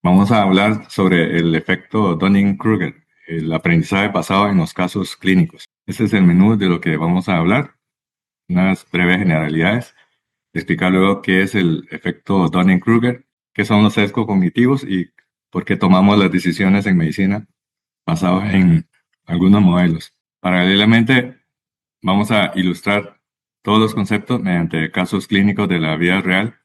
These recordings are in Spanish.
Vamos a hablar sobre el efecto Dunning-Kruger, el aprendizaje basado en los casos clínicos. Este es el menú de lo que vamos a hablar, unas breves generalidades, explicar luego qué es el efecto Dunning-Kruger, qué son los sesgos cognitivos y por qué tomamos las decisiones en medicina basados en algunos modelos. Paralelamente, vamos a ilustrar todos los conceptos mediante casos clínicos de la vida real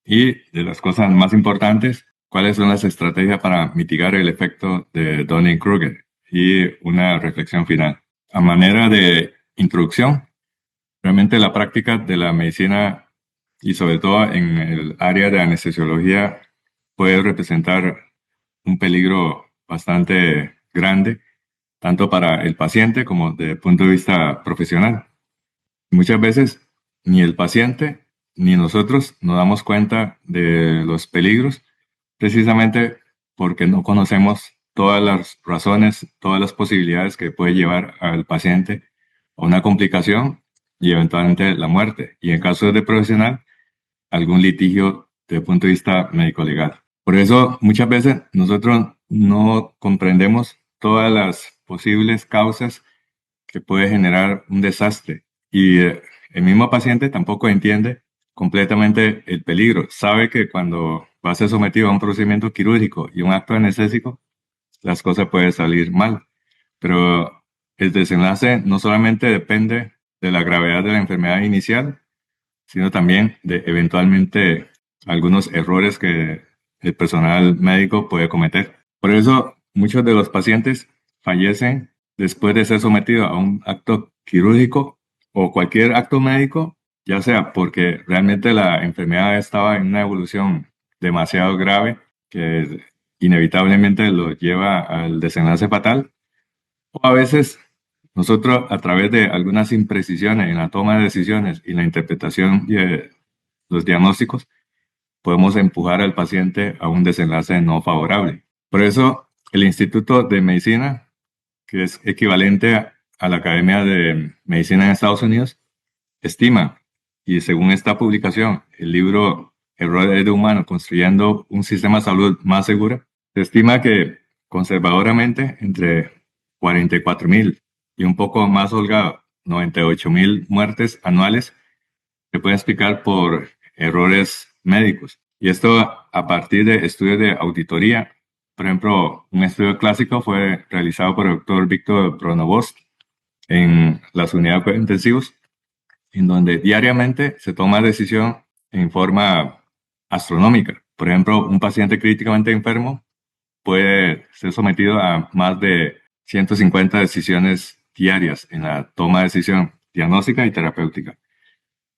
y de las cosas más importantes, cuáles son las estrategias para mitigar el efecto de Dunning-Kruger y una reflexión final. A manera de introducción, realmente la práctica de la medicina y sobre todo en el área de anestesiología puede representar un peligro bastante grande, tanto para el paciente como desde el punto de vista profesional. Muchas veces ni el paciente ni nosotros nos damos cuenta de los peligros precisamente porque no conocemos todas las razones, todas las posibilidades que puede llevar al paciente a una complicación y eventualmente la muerte. Y en caso de profesional, algún litigio desde el punto de vista médico-legal. Por eso muchas veces nosotros no comprendemos todas las posibles causas que puede generar un desastre. Y el mismo paciente tampoco entiende completamente el peligro. Sabe que cuando va a ser sometido a un procedimiento quirúrgico y un acto anestésico, las cosas pueden salir mal. Pero el desenlace no solamente depende de la gravedad de la enfermedad inicial, sino también de eventualmente algunos errores que el personal médico puede cometer. Por eso muchos de los pacientes fallecen después de ser sometidos a un acto quirúrgico o cualquier acto médico, ya sea porque realmente la enfermedad estaba en una evolución demasiado grave que inevitablemente lo lleva al desenlace fatal, o a veces nosotros a través de algunas imprecisiones en la toma de decisiones y la interpretación de los diagnósticos, podemos empujar al paciente a un desenlace no favorable. Por eso, el Instituto de Medicina, que es equivalente a la Academia de Medicina en Estados Unidos, estima, y según esta publicación, el libro Errores de Humano, construyendo un sistema de salud más seguro, se estima que conservadoramente entre 44.000 y un poco más holgado, 98.000 muertes anuales se pueden explicar por errores médicos. Y esto a partir de estudios de auditoría. Por ejemplo, un estudio clásico fue realizado por el doctor Víctor Pronovost en las unidades de intensivos, en donde diariamente se toma decisión en forma astronómica. Por ejemplo, un paciente críticamente enfermo puede ser sometido a más de 150 decisiones diarias en la toma de decisión diagnóstica y terapéutica.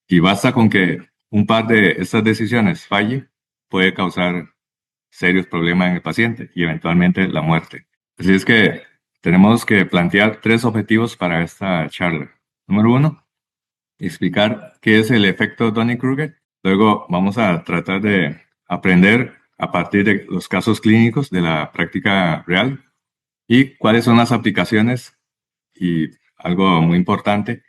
Y basta con que un par de estas decisiones falle, puede causar serios problemas en el paciente y eventualmente la muerte. Así es que tenemos que plantear tres objetivos para esta charla. Número uno, explicar qué es el efecto Dunning-Kruger. Luego vamos a tratar de aprender a partir de los casos clínicos de la práctica real y cuáles son las aplicaciones y algo muy importante,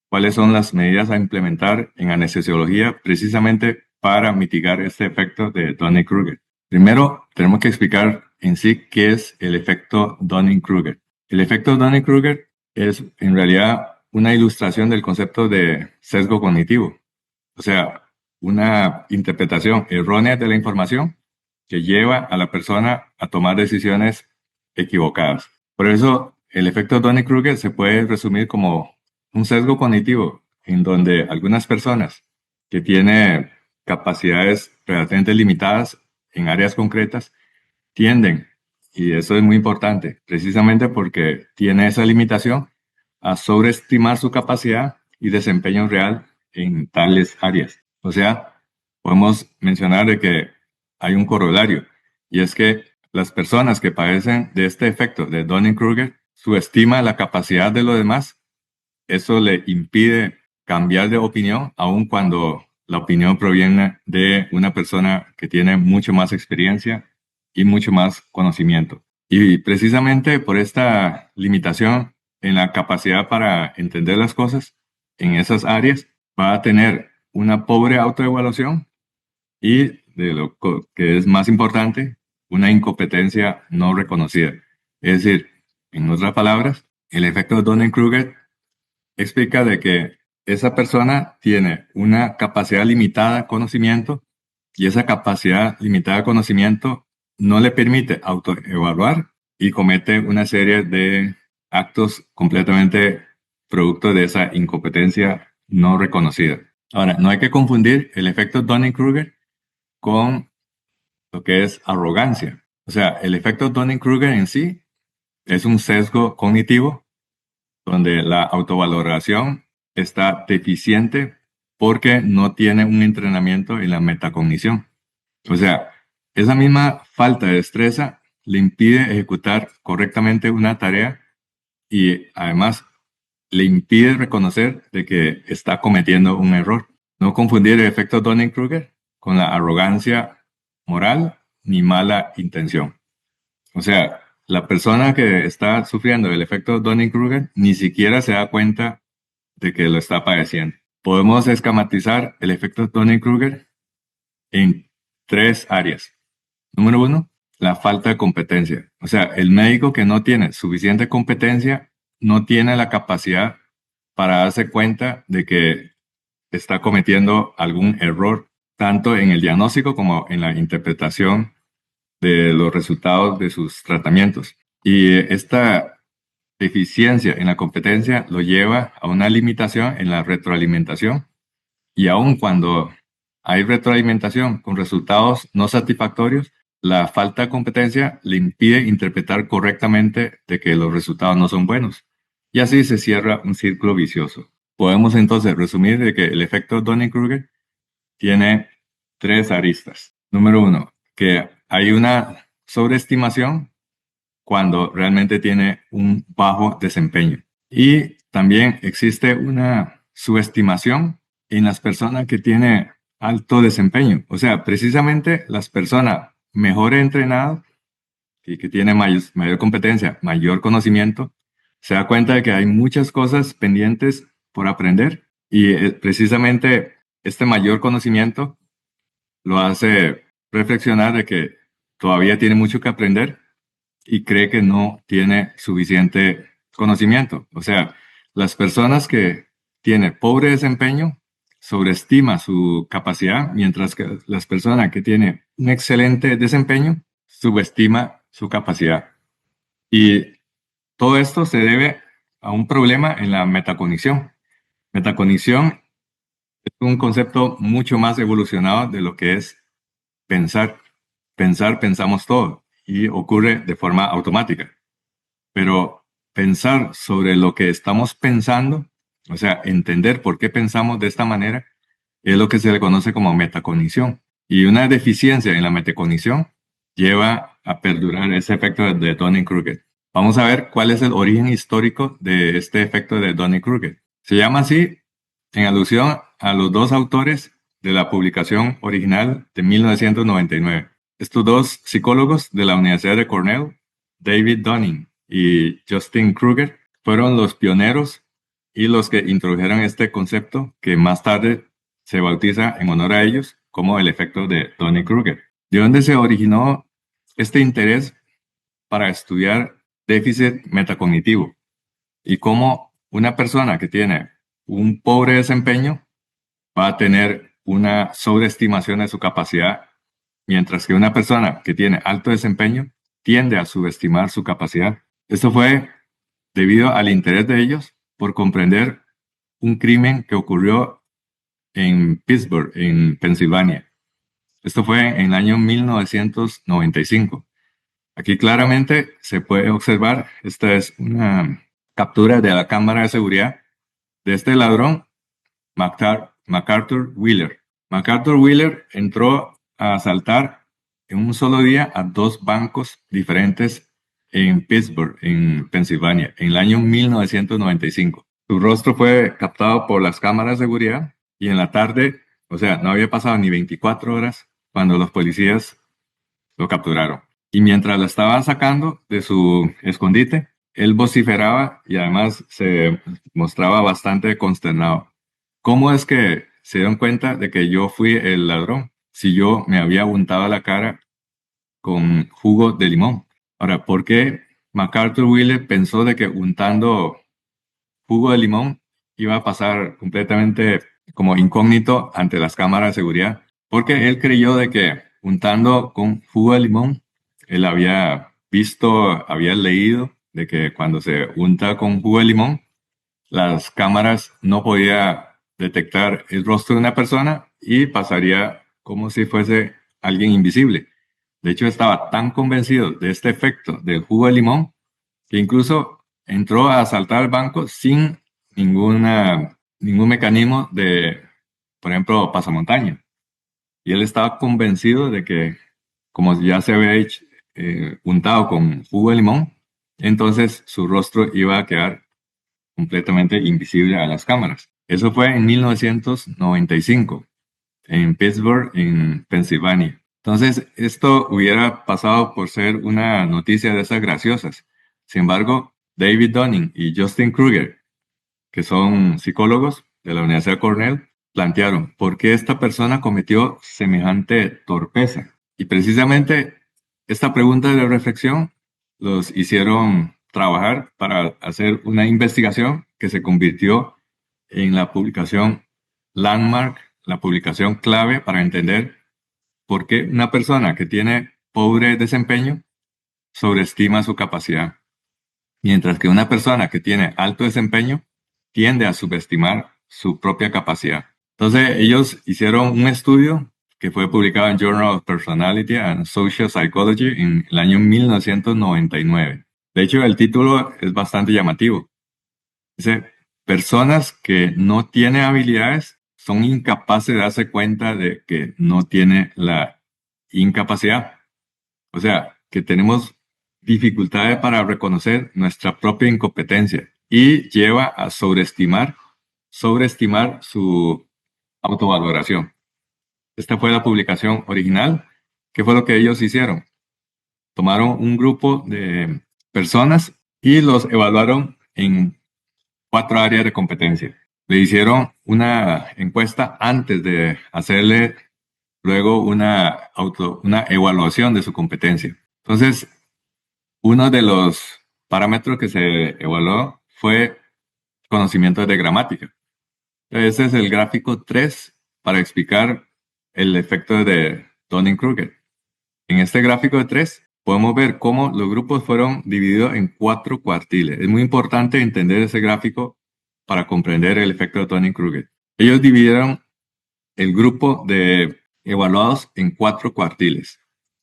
cuáles son las medidas a implementar en anestesiología precisamente para mitigar este efecto de Dunning-Kruger. Primero, tenemos que explicar en sí qué es el efecto Dunning-Kruger. El efecto Dunning-Kruger es en realidad una ilustración del concepto de sesgo cognitivo, o sea, una interpretación errónea de la información que lleva a la persona a tomar decisiones equivocadas. Por eso, el efecto Dunning-Kruger se puede resumir como un sesgo cognitivo en donde algunas personas que tienen capacidades relativamente limitadas en áreas concretas tienden, y eso es muy importante, precisamente porque tiene esa limitación, a sobreestimar su capacidad y desempeño real en tales áreas. O sea, podemos mencionar de que hay un corolario, y es que las personas que padecen de este efecto de Dunning-Kruger subestiman la capacidad de los demás. Eso le impide cambiar de opinión, aun cuando la opinión proviene de una persona que tiene mucho más experiencia y mucho más conocimiento. Y precisamente por esta limitación en la capacidad para entender las cosas en esas áreas, va a tener una pobre autoevaluación y, de lo que es más importante, una incompetencia no reconocida. Es decir, en otras palabras, el efecto de Dunning-Kruger explica de que esa persona tiene una capacidad limitada de conocimiento y esa capacidad limitada de conocimiento no le permite autoevaluar y comete una serie de actos completamente producto de esa incompetencia no reconocida. Ahora, no hay que confundir el efecto Dunning-Kruger con lo que es arrogancia. O sea, el efecto Dunning-Kruger en sí es un sesgo cognitivo donde la autovaloración está deficiente porque no tiene un entrenamiento en la metacognición. O sea, esa misma falta de destreza le impide ejecutar correctamente una tarea y además le impide reconocer de que está cometiendo un error. No confundir el efecto Dunning-Kruger con la arrogancia moral ni mala intención. O sea, la persona que está sufriendo el efecto Dunning-Kruger ni siquiera se da cuenta de que lo está padeciendo. Podemos esquematizar el efecto Dunning-Kruger en tres áreas. Número uno, la falta de competencia. O sea, el médico que no tiene suficiente competencia no tiene la capacidad para darse cuenta de que está cometiendo algún error, tanto en el diagnóstico como en la interpretación de los resultados de sus tratamientos. Y esta deficiencia en la competencia lo lleva a una limitación en la retroalimentación. Y aun cuando hay retroalimentación con resultados no satisfactorios, la falta de competencia le impide interpretar correctamente de que los resultados no son buenos. Y así se cierra un círculo vicioso. Podemos entonces resumir de que el efecto Dunning-Kruger tiene tres aristas. Número uno, que hay una sobreestimación cuando realmente tiene un bajo desempeño. Y también existe una subestimación en las personas que tienen alto desempeño. O sea, precisamente las personas mejor entrenadas y que tienen mayor competencia, mayor conocimiento, se da cuenta de que hay muchas cosas pendientes por aprender y precisamente este mayor conocimiento lo hace reflexionar de que todavía tiene mucho que aprender y cree que no tiene suficiente conocimiento. O sea, las personas que tienen pobre desempeño sobreestima su capacidad, mientras que las personas que tienen un excelente desempeño subestima su capacidad. Y todo esto se debe a un problema en la metacognición. Metacognición es un concepto mucho más evolucionado de lo que es pensar. Pensar, pensamos todo y ocurre de forma automática. Pero pensar sobre lo que estamos pensando, o sea, entender por qué pensamos de esta manera, es lo que se le conoce como metacognición. Y una deficiencia en la metacognición lleva a perdurar ese efecto de Dunning-Kruger. Vamos a ver cuál es el origen histórico de este efecto de Dunning-Kruger. Se llama así en alusión a los dos autores de la publicación original de 1999. Estos dos psicólogos de la Universidad de Cornell, David Dunning y Justin Kruger, fueron los pioneros y los que introdujeron este concepto que más tarde se bautiza en honor a ellos como el efecto de Dunning-Kruger. ¿De dónde se originó este interés para estudiar déficit metacognitivo y cómo una persona que tiene un pobre desempeño va a tener una sobreestimación de su capacidad, mientras que una persona que tiene alto desempeño tiende a subestimar su capacidad? Esto fue debido al interés de ellos por comprender un crimen que ocurrió en Pittsburgh, en Pensilvania. Esto fue en el año 1995. Aquí claramente se puede observar, esta es una captura de la cámara de seguridad de este ladrón, MacArthur Wheeler. MacArthur Wheeler entró a asaltar en un solo día a dos bancos diferentes en Pittsburgh, en Pensilvania, en el año 1995. Su rostro fue captado por las cámaras de seguridad y en la tarde, o sea, no había pasado ni 24 horas cuando los policías lo capturaron. Y mientras lo estaban sacando de su escondite, él vociferaba y además se mostraba bastante consternado. ¿Cómo es que se dieron cuenta de que yo fui el ladrón? Si yo me había untado la cara con jugo de limón. Ahora, ¿por qué MacArthur Wheeler pensó de que untando jugo de limón iba a pasar completamente como incógnito ante las cámaras de seguridad? Porque él creyó de que untando con jugo de limón, él había visto, había leído de que cuando se unta con jugo de limón, las cámaras no podían detectar el rostro de una persona y pasaría como si fuese alguien invisible. De hecho, estaba tan convencido de este efecto del jugo de limón que incluso entró a asaltar el banco sin ningún mecanismo de, por ejemplo, pasamontaña. Y él estaba convencido de que, como ya se había hecho, untado con jugo de limón, entonces su rostro iba a quedar completamente invisible a las cámaras. Eso fue en 1995, en Pittsburgh, en Pensilvania. Entonces, esto hubiera pasado por ser una noticia de esas graciosas. Sin embargo, David Dunning y Justin Kruger, que son psicólogos de la Universidad de Cornell, plantearon por qué esta persona cometió semejante torpeza. Y precisamente esta pregunta de reflexión los hicieron trabajar para hacer una investigación que se convirtió en la publicación Landmark, la publicación clave para entender por qué una persona que tiene pobre desempeño sobreestima su capacidad, mientras que una persona que tiene alto desempeño tiende a subestimar su propia capacidad. Entonces, ellos hicieron un estudio que fue publicado en Journal of Personality and Social Psychology en el año 1999. De hecho, el título es bastante llamativo. Dice, personas que no tienen habilidades son incapaces de darse cuenta de que no tiene la incapacidad. O sea, que tenemos dificultades para reconocer nuestra propia incompetencia y lleva a sobreestimar su autovaloración. Esta fue la publicación original. ¿Qué fue lo que ellos hicieron? Tomaron un grupo de personas y los evaluaron en 4 áreas de competencia. Le hicieron una encuesta antes de hacerle luego una evaluación de su competencia. Entonces, uno de los parámetros que se evaluó fue conocimiento de gramática. Este es el gráfico 3 para explicar el efecto de Dunning-Kruger. En este gráfico de 3 podemos ver cómo los grupos fueron divididos en 4 cuartiles. Es muy importante entender ese gráfico para comprender el efecto de Dunning-Kruger. Ellos dividieron el grupo de evaluados en 4 cuartiles.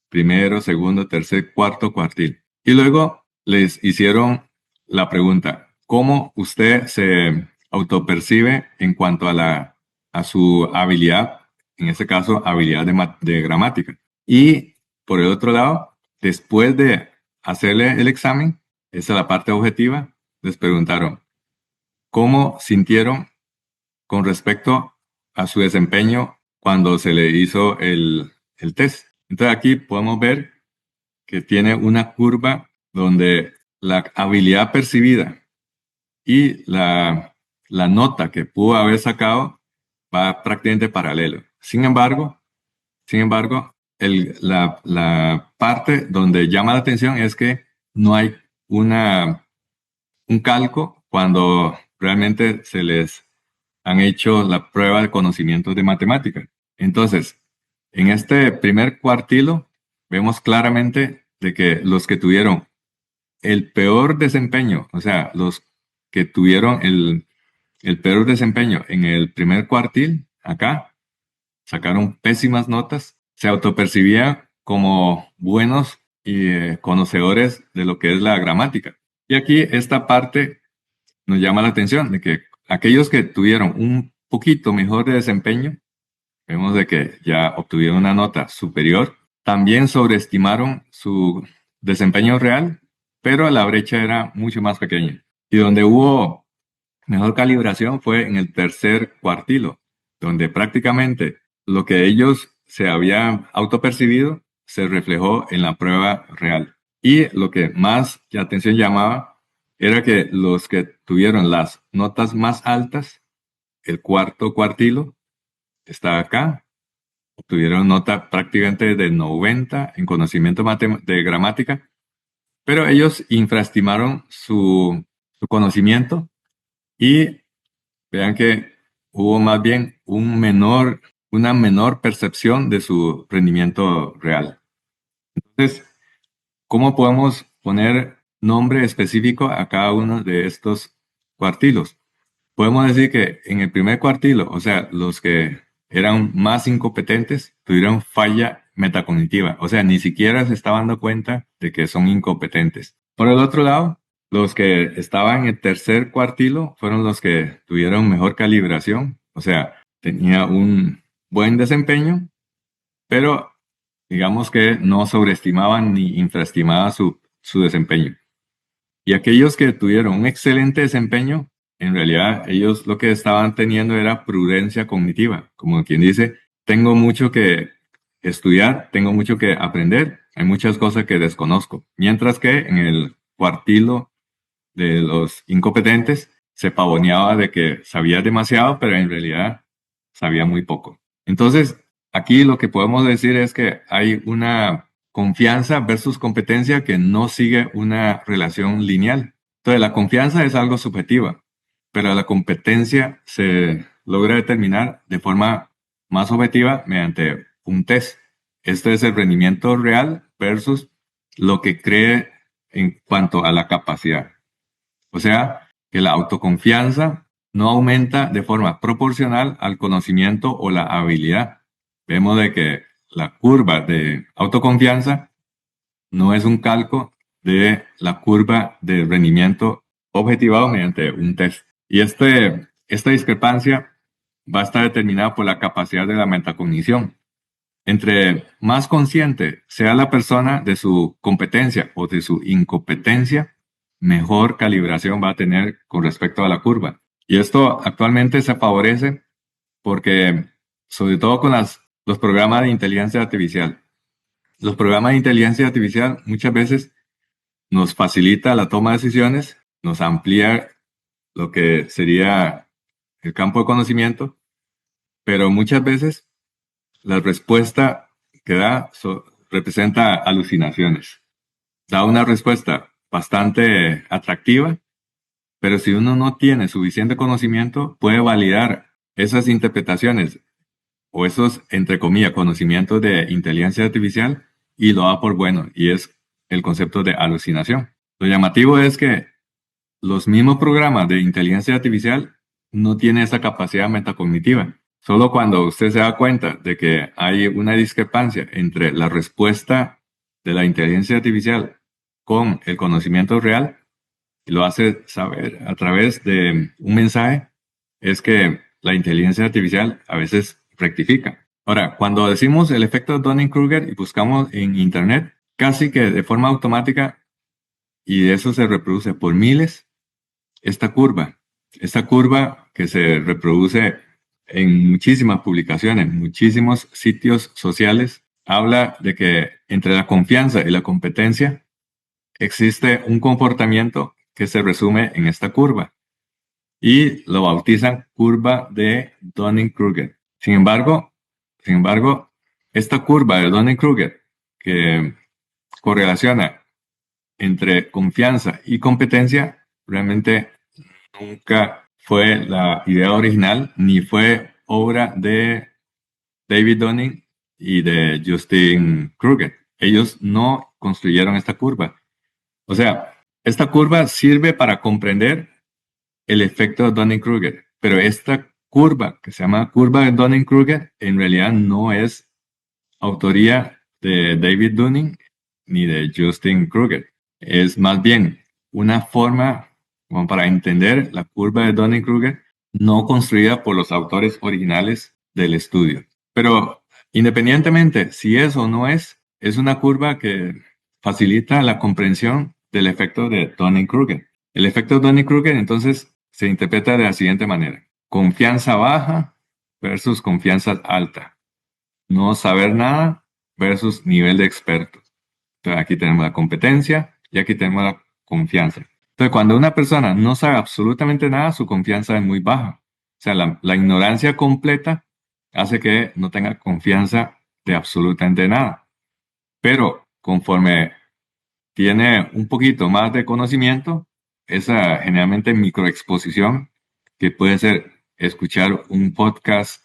Primero, segundo, tercer, cuarto cuartil. Y luego les hicieron la pregunta, ¿cómo usted se autopercibe en cuanto a su habilidad, en este caso, habilidad de gramática? Y por el otro lado, después de hacerle el examen, esa es la parte objetiva, les preguntaron, ¿cómo sintieron con respecto a su desempeño cuando se le hizo el test? Entonces aquí podemos ver que tiene una curva donde la habilidad percibida y la nota que pudo haber sacado va prácticamente paralelo. Sin embargo, la parte donde llama la atención es que no hay un calco cuando realmente se les han hecho la prueba de conocimientos de matemática. Entonces, en este primer cuartilo vemos claramente de que los que tuvieron el peor desempeño, o sea, los que tuvieron el peor desempeño en el primer cuartil, acá, sacaron pésimas notas, se autopercibían como buenos y conocedores de lo que es la gramática. Y aquí esta parte nos llama la atención de que aquellos que tuvieron un poquito mejor de desempeño, vemos de que ya obtuvieron una nota superior, también sobreestimaron su desempeño real, pero la brecha era mucho más pequeña. Y donde hubo mejor calibración fue en el tercer cuartilo, donde prácticamente lo que ellos se habían autopercibido se reflejó en la prueba real. Y lo que más la atención llamaba era que los que tuvieron las notas más altas, el cuarto cuartilo, está acá, tuvieron nota prácticamente de 90 en conocimiento de gramática, pero ellos infraestimaron su conocimiento y vean que hubo más bien una menor percepción de su rendimiento real. Entonces, ¿cómo podemos poner nombre específico a cada uno de estos cuartilos? Podemos decir que en el primer cuartilo, o sea, los que eran más incompetentes, tuvieron falla metacognitiva, o sea, ni siquiera se estaban dando cuenta de que son incompetentes. Por el otro lado, los que estaban en el tercer cuartilo fueron los que tuvieron mejor calibración, o sea, tenía un buen desempeño, pero digamos que no sobreestimaban ni infraestimaban su desempeño. Y aquellos que tuvieron un excelente desempeño, en realidad ellos lo que estaban teniendo era prudencia cognitiva, como quien dice, tengo mucho que estudiar, tengo mucho que aprender, hay muchas cosas que desconozco. Mientras que en el cuartilo de los incompetentes se pavoneaba de que sabía demasiado, pero en realidad sabía muy poco. Entonces, aquí lo que podemos decir es que hay una confianza versus competencia que no sigue una relación lineal. Entonces, la confianza es algo subjetiva, pero la competencia se logra determinar de forma más objetiva mediante un test. Este es el rendimiento real versus lo que cree en cuanto a la capacidad. O sea, que la autoconfianza no aumenta de forma proporcional al conocimiento o la habilidad. Vemos de que la curva de autoconfianza no es un calco de la curva de rendimiento objetivado mediante un test. Y esta discrepancia va a estar determinada por la capacidad de la metacognición. Entre más consciente sea la persona de su competencia o de su incompetencia, mejor calibración va a tener con respecto a la curva. Y esto actualmente se favorece porque, sobre todo con los programas de inteligencia artificial, los programas de inteligencia artificial muchas veces nos facilita la toma de decisiones, nos amplía lo que sería el campo de conocimiento, pero muchas veces la respuesta que da representa alucinaciones. Da una respuesta bastante atractiva, pero si uno no tiene suficiente conocimiento, puede validar esas interpretaciones o esos, entre comillas, conocimientos de inteligencia artificial y lo da por bueno, y es el concepto de alucinación. Lo llamativo es que los mismos programas de inteligencia artificial no tienen esa capacidad metacognitiva. Solo cuando usted se da cuenta de que hay una discrepancia entre la respuesta de la inteligencia artificial con el conocimiento real, y lo hace saber a través de un mensaje, es que la inteligencia artificial a veces rectifica. Ahora, cuando decimos el efecto Dunning-Kruger y buscamos en Internet, casi que de forma automática, y eso se reproduce por miles, esta curva que se reproduce en muchísimas publicaciones, muchísimos sitios sociales, habla de que entre la confianza y la competencia existe un comportamiento que se resume en esta curva y lo bautizan curva de Dunning-Kruger. Sin embargo, esta curva de Dunning-Kruger que correlaciona entre confianza y competencia realmente nunca fue la idea original ni fue obra de David Dunning y de Justin Kruger. Ellos no construyeron esta curva. O sea, esta curva sirve para comprender el efecto de Dunning-Kruger, pero esta curva, que se llama curva de Dunning-Kruger, en realidad no es autoría de David Dunning ni de Justin Kruger. Es más bien una forma como para entender la curva de Dunning-Kruger no construida por los autores originales del estudio. Pero independientemente si eso no es una curva que facilita la comprensión del efecto de Dunning-Kruger. El efecto Dunning-Kruger entonces se interpreta de la siguiente manera. Confianza baja versus confianza alta. No saber nada versus nivel de experto. Entonces aquí tenemos la competencia y aquí tenemos la confianza. Entonces cuando una persona no sabe absolutamente nada, su confianza es muy baja. O sea, la ignorancia completa hace que no tenga confianza de absolutamente nada. Pero conforme tiene un poquito más de conocimiento, esa generalmente microexposición, que puede ser escuchar un podcast,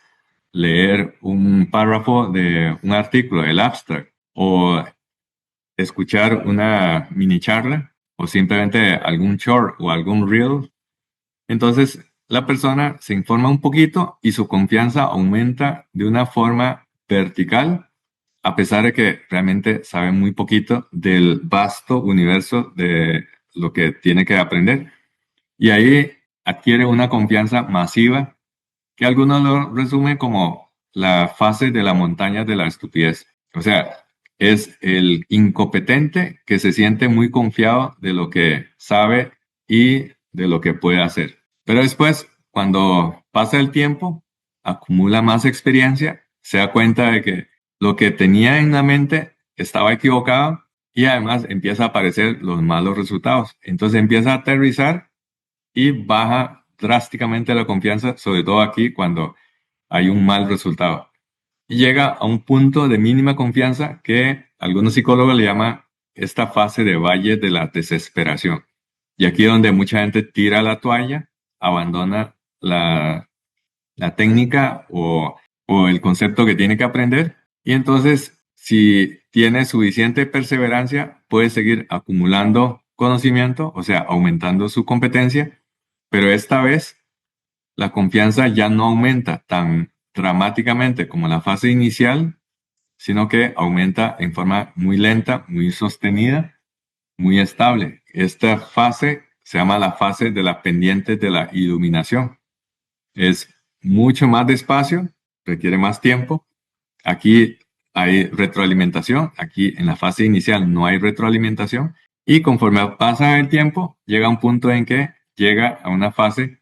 leer un párrafo de un artículo, el abstract, o escuchar una mini charla, o simplemente algún short o algún reel. Entonces, la persona se informa un poquito y su confianza aumenta de una forma vertical, a pesar de que realmente sabe muy poquito del vasto universo de lo que tiene que aprender. Y ahí adquiere una confianza masiva que algunos lo resumen como la fase de la montaña de la estupidez. O sea, es el incompetente que se siente muy confiado de lo que sabe y de lo que puede hacer. Pero después, cuando pasa el tiempo, acumula más experiencia, se da cuenta de que lo que tenía en la mente estaba equivocado y además empieza a aparecer los malos resultados. Entonces empieza a aterrizar y baja drásticamente la confianza, sobre todo aquí cuando hay un mal resultado. Y llega a un punto de mínima confianza que algunos psicólogos le llaman esta fase de valle de la desesperación. Y aquí es donde mucha gente tira la toalla, abandona la técnica o el concepto que tiene que aprender. Y entonces, si tiene suficiente perseverancia, puede seguir acumulando conocimiento, o sea, aumentando su competencia, pero esta vez la confianza ya no aumenta tan dramáticamente como la fase inicial, sino que aumenta en forma muy lenta, muy sostenida, muy estable. Esta fase se llama la fase de la pendiente de la iluminación. Es mucho más despacio, requiere más tiempo. Aquí hay retroalimentación, aquí en la fase inicial no hay retroalimentación y conforme pasa el tiempo, llega un punto en que llega a una fase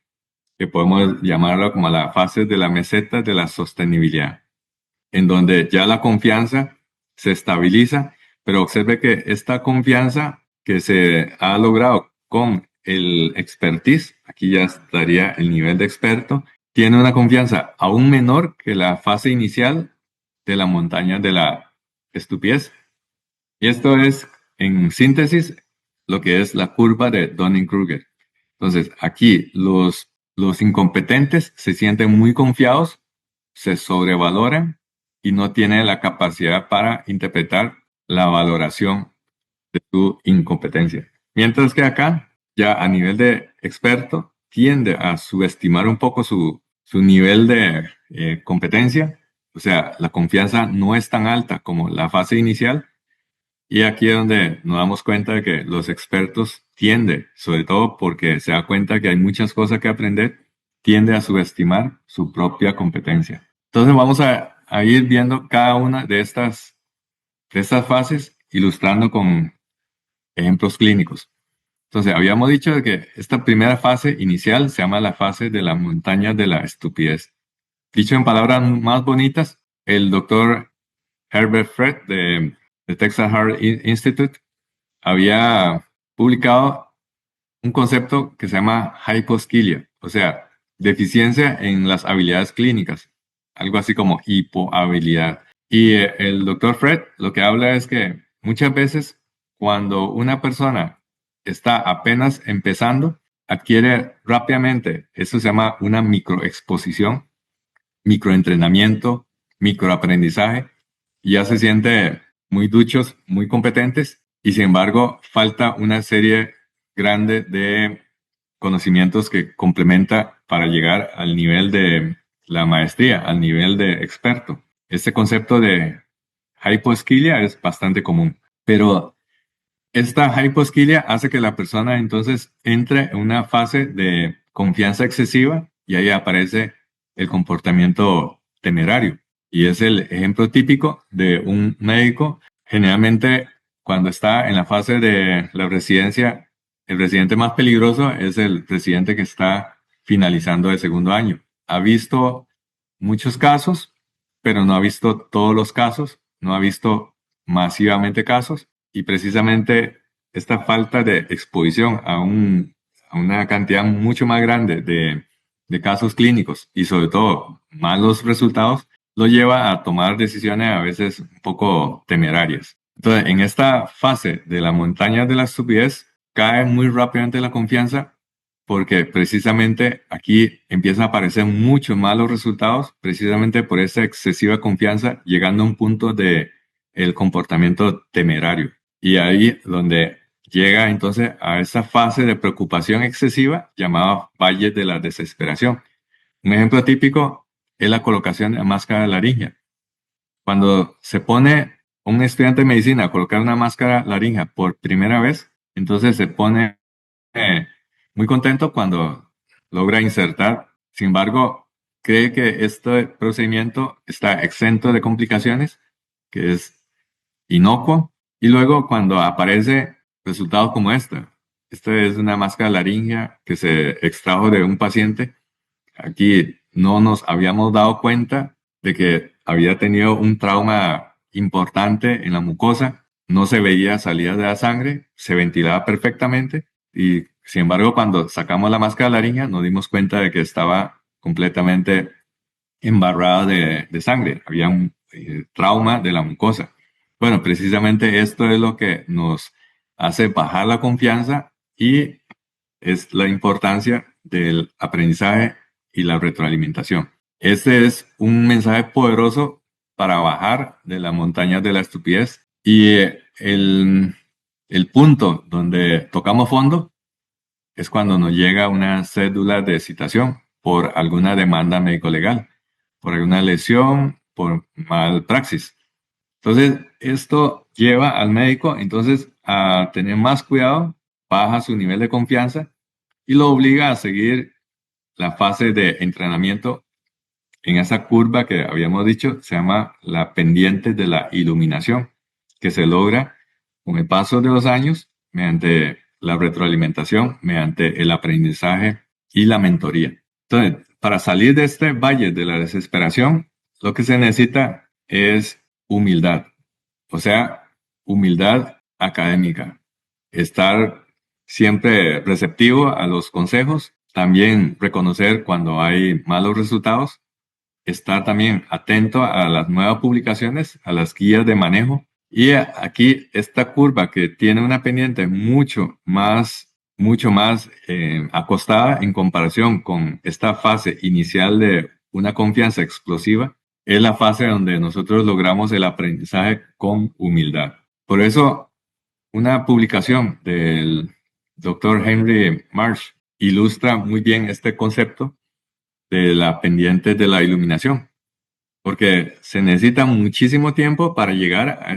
que podemos llamarlo como la fase de la meseta de la sostenibilidad, en donde ya la confianza se estabiliza, pero observe que esta confianza que se ha logrado con el expertise, aquí ya estaría el nivel de experto, tiene una confianza aún menor que la fase inicial de la montaña de la estupidez. Y esto es, en síntesis, lo que es la curva de Dunning-Kruger. Entonces, aquí los incompetentes se sienten muy confiados, se sobrevaloran y no tienen la capacidad para interpretar la valoración de su incompetencia. Mientras que acá, ya a nivel de experto, tiende a subestimar un poco su nivel de competencia. O sea, la confianza no es tan alta como la fase inicial y aquí es donde nos damos cuenta de que los expertos tienden, sobre todo porque se da cuenta que hay muchas cosas que aprender, tiende a subestimar su propia competencia. Entonces vamos a ir viendo cada una de estas fases, ilustrando con ejemplos clínicos. Entonces habíamos dicho de que esta primera fase inicial se llama la fase de la montaña de la estupidez. Dicho en palabras más bonitas, el doctor Herbert Fred de Texas Heart Institute había publicado un concepto que se llama hyposquilia, o sea, deficiencia en las habilidades clínicas, algo así como hipohabilidad. Y el doctor Fred lo que habla es que muchas veces cuando una persona está apenas empezando, adquiere rápidamente, eso se llama una microexposición, microentrenamiento, microaprendizaje, y ya se siente muy duchos, muy competentes, y sin embargo falta una serie grande de conocimientos que complementa para llegar al nivel de la maestría, al nivel de experto. Este concepto de hyposquilia es bastante común, pero esta hyposquilia hace que la persona entonces entre en una fase de confianza excesiva y ahí aparece el comportamiento temerario. Y es el ejemplo típico de un médico. Generalmente, cuando está en la fase de la residencia, el residente más peligroso es el residente que está finalizando el segundo año. Ha visto muchos casos, pero no ha visto todos los casos, no ha visto masivamente casos y precisamente esta falta de exposición a una cantidad mucho más grande de casos clínicos y sobre todo malos resultados lo lleva a tomar decisiones a veces un poco temerarias. Entonces, en esta fase de la montaña de la estupidez, cae muy rápidamente la confianza porque precisamente aquí empiezan a aparecer muchos malos resultados, precisamente por esa excesiva confianza, llegando a un punto de el comportamiento temerario. Y ahí donde llega entonces a esa fase de preocupación excesiva llamada valle de la desesperación. Un ejemplo típico es la colocación de la máscara de laringe. Cuando se pone un estudiante de medicina a colocar una máscara laringe por primera vez, entonces se pone muy contento cuando logra insertar. Sin embargo, cree que este procedimiento está exento de complicaciones, que es inocuo. Y luego cuando aparece resultados como esta es una máscara laringea que se extrajo de un paciente. Aquí no nos habíamos dado cuenta de que había tenido un trauma importante en la mucosa, no se veía salida de la sangre, se ventilaba perfectamente y sin embargo cuando sacamos la máscara laringe nos dimos cuenta de que estaba completamente embarrada de sangre, había un trauma de la mucosa. Bueno, precisamente esto es lo que nos hace bajar la confianza y es la importancia del aprendizaje y la retroalimentación. Este es un mensaje poderoso para bajar de la montaña de la estupidez y el punto donde tocamos fondo es cuando nos llega una cédula de citación por alguna demanda médico-legal, por alguna lesión, por malpraxis. Entonces, esto lleva al médico entonces a tener más cuidado, baja su nivel de confianza y lo obliga a seguir la fase de entrenamiento en esa curva que habíamos dicho, se llama la pendiente de la iluminación, que se logra con el paso de los años mediante la retroalimentación, mediante el aprendizaje y la mentoría. Entonces, para salir de este valle de la desesperación, lo que se necesita es humildad, o sea, humildad académica, estar siempre receptivo a los consejos, también reconocer cuando hay malos resultados, estar también atento a las nuevas publicaciones, a las guías de manejo. Y aquí esta curva que tiene una pendiente mucho más acostada en comparación con esta fase inicial de una confianza explosiva, es la fase donde nosotros logramos el aprendizaje con humildad. Por eso, una publicación del doctor Henry Marsh ilustra muy bien este concepto de la pendiente de la iluminación, porque se necesita muchísimo tiempo para llegar a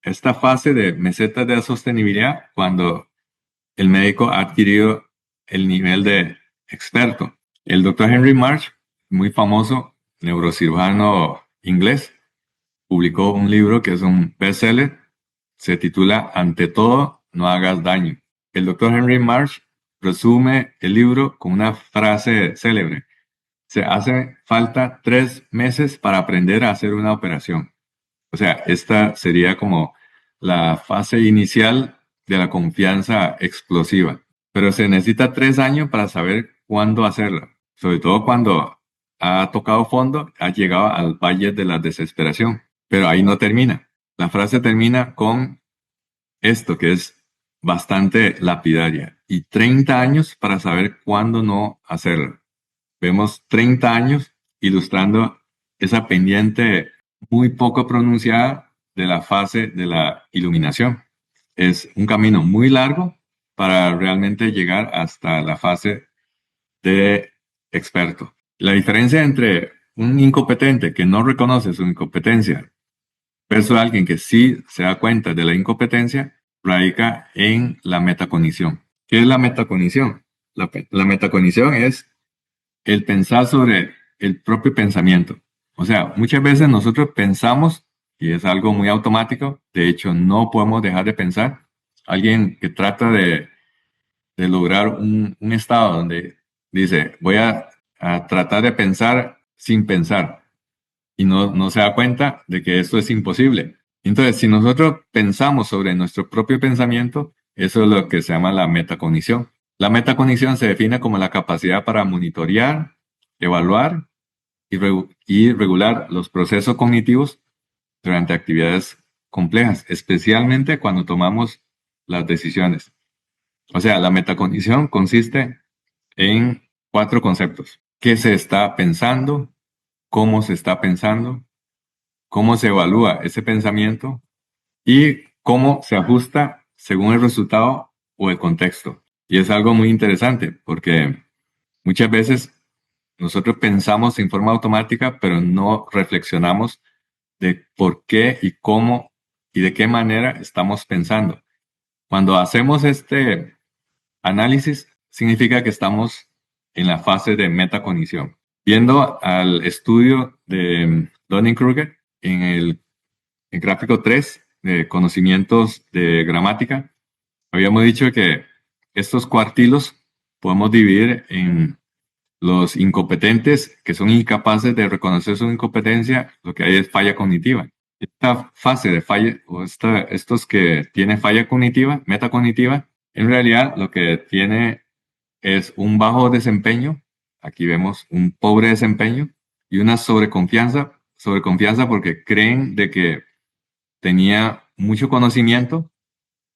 esta fase de meseta de la sostenibilidad cuando el médico ha adquirido el nivel de experto. El doctor Henry Marsh, muy famoso neurocirujano inglés, publicó un libro que es un bestseller, se titula Ante todo, no hagas daño. El doctor Henry Marsh resume el libro con una frase célebre: se hace falta 3 meses para aprender a hacer una operación. O sea, esta sería como la fase inicial de la confianza explosiva. Pero se necesita 3 años para saber cuándo hacerla. Sobre todo cuando ha tocado fondo, ha llegado al valle de la desesperación. Pero ahí no termina. La frase termina con esto que es bastante lapidaria. Y 30 años para saber cuándo no hacerla. Vemos 30 años ilustrando esa pendiente muy poco pronunciada de la fase de la iluminación. Es un camino muy largo para realmente llegar hasta la fase de experto. La diferencia entre un incompetente que no reconoce su incompetencia versus alguien que sí se da cuenta de la incompetencia radica en la metacognición. ¿Qué es la metacognición? La metacognición es el pensar sobre el propio pensamiento. O sea, muchas veces nosotros pensamos, y es algo muy automático, de hecho no podemos dejar de pensar. Alguien que trata de lograr un estado donde dice, voy a tratar de pensar sin pensar, y no se da cuenta de que esto es imposible. Entonces, si nosotros pensamos sobre nuestro propio pensamiento, eso es lo que se llama la metacognición. La metacognición se define como la capacidad para monitorear, evaluar y regular los procesos cognitivos durante actividades complejas, especialmente cuando tomamos las decisiones. O sea, la metacognición consiste en 4 conceptos: qué se está pensando, cómo se está pensando, cómo se evalúa ese pensamiento y cómo se ajusta según el resultado o el contexto. Y es algo muy interesante porque muchas veces nosotros pensamos en forma automática, pero no reflexionamos de por qué y cómo y de qué manera estamos pensando. Cuando hacemos este análisis, significa que estamos en la fase de metacognición. Viendo al estudio de Dunning-Kruger en el gráfico 3 de conocimientos de gramática, habíamos dicho que estos cuartilos podemos dividir en los incompetentes, que son incapaces de reconocer su incompetencia. Lo que hay es falla cognitiva. Esta fase de falla, o estos que tienen falla cognitiva, metacognitiva, en realidad lo que tiene es un bajo desempeño. Aquí vemos un pobre desempeño y una sobreconfianza porque creen de que tenía mucho conocimiento,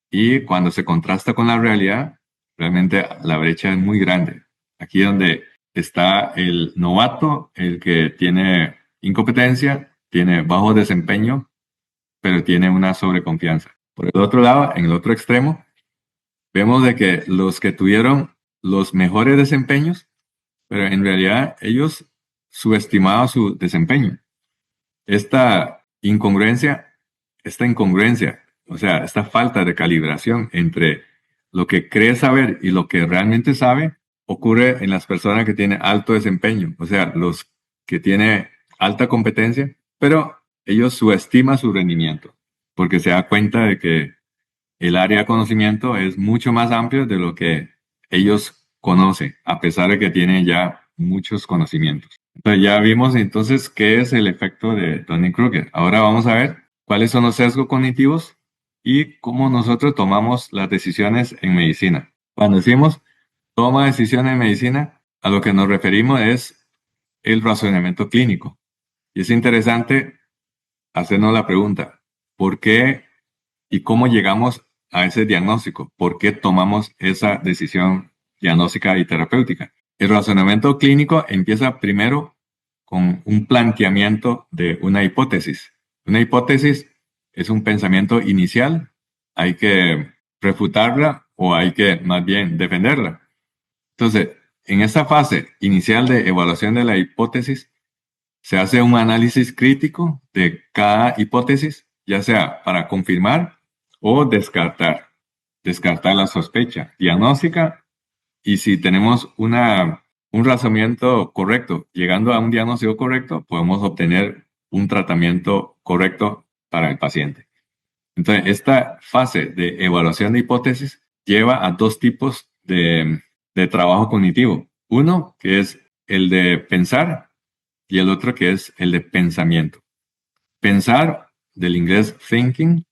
y cuando se contrasta con la realidad, realmente la brecha es muy grande. Aquí donde está el novato, el que tiene incompetencia, tiene bajo desempeño, pero tiene una sobreconfianza. Por el otro lado, en el otro extremo, vemos de que los que tuvieron los mejores desempeños, pero en realidad ellos subestimaban su desempeño. Esta incongruencia, esta incongruencia, o sea, esta falta de calibración entre lo que cree saber y lo que realmente sabe, ocurre en las personas que tienen alto desempeño, o sea, los que tienen alta competencia, pero ellos subestiman su rendimiento, porque se da cuenta de que el área de conocimiento es mucho más amplio de lo que ellos conocen, a pesar de que tienen ya muchos conocimientos. Entonces ya vimos entonces qué es el efecto de Dunning-Kruger. Ahora vamos a ver cuáles son los sesgos cognitivos y cómo nosotros tomamos las decisiones en medicina. Cuando decimos toma decisiones en medicina, a lo que nos referimos es el razonamiento clínico. Y es interesante hacernos la pregunta: ¿por qué y cómo llegamos a ese diagnóstico? ¿Por qué tomamos esa decisión diagnóstica y terapéutica? El razonamiento clínico empieza primero con un planteamiento de una hipótesis. Una hipótesis es un pensamiento inicial, hay que refutarla o hay que más bien defenderla. Entonces, en esta fase inicial de evaluación de la hipótesis, se hace un análisis crítico de cada hipótesis, ya sea para confirmar o descartar. Descartar la sospecha diagnóstica, y si tenemos un razonamiento correcto, llegando a un diagnóstico correcto, podemos obtener un tratamiento correcto para el paciente. Entonces, esta fase de evaluación de hipótesis lleva a 2 tipos de trabajo cognitivo. Uno, que es el de pensar, y el otro que es el de pensamiento. Pensar, del inglés thinking,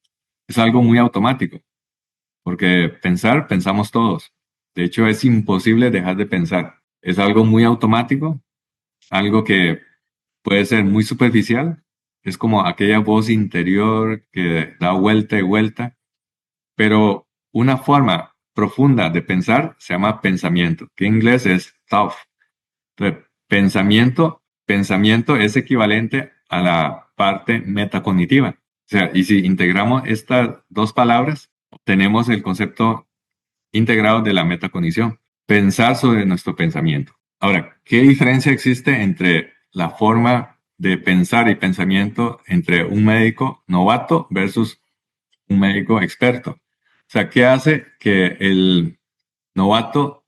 es algo muy automático, porque pensamos todos. De hecho, es imposible dejar de pensar. Es algo muy automático, algo que puede ser muy superficial. Es como aquella voz interior que da vuelta y vuelta, pero una forma profunda de pensar se llama pensamiento, que en inglés es thought. Entonces, pensamiento es equivalente a la parte metacognitiva. O sea, y si integramos estas 2 palabras, tenemos el concepto integrado de la metacognición: pensar sobre nuestro pensamiento. Ahora, ¿qué diferencia existe entre la forma de pensar y pensamiento entre un médico novato versus un médico experto? O sea, ¿qué hace que el novato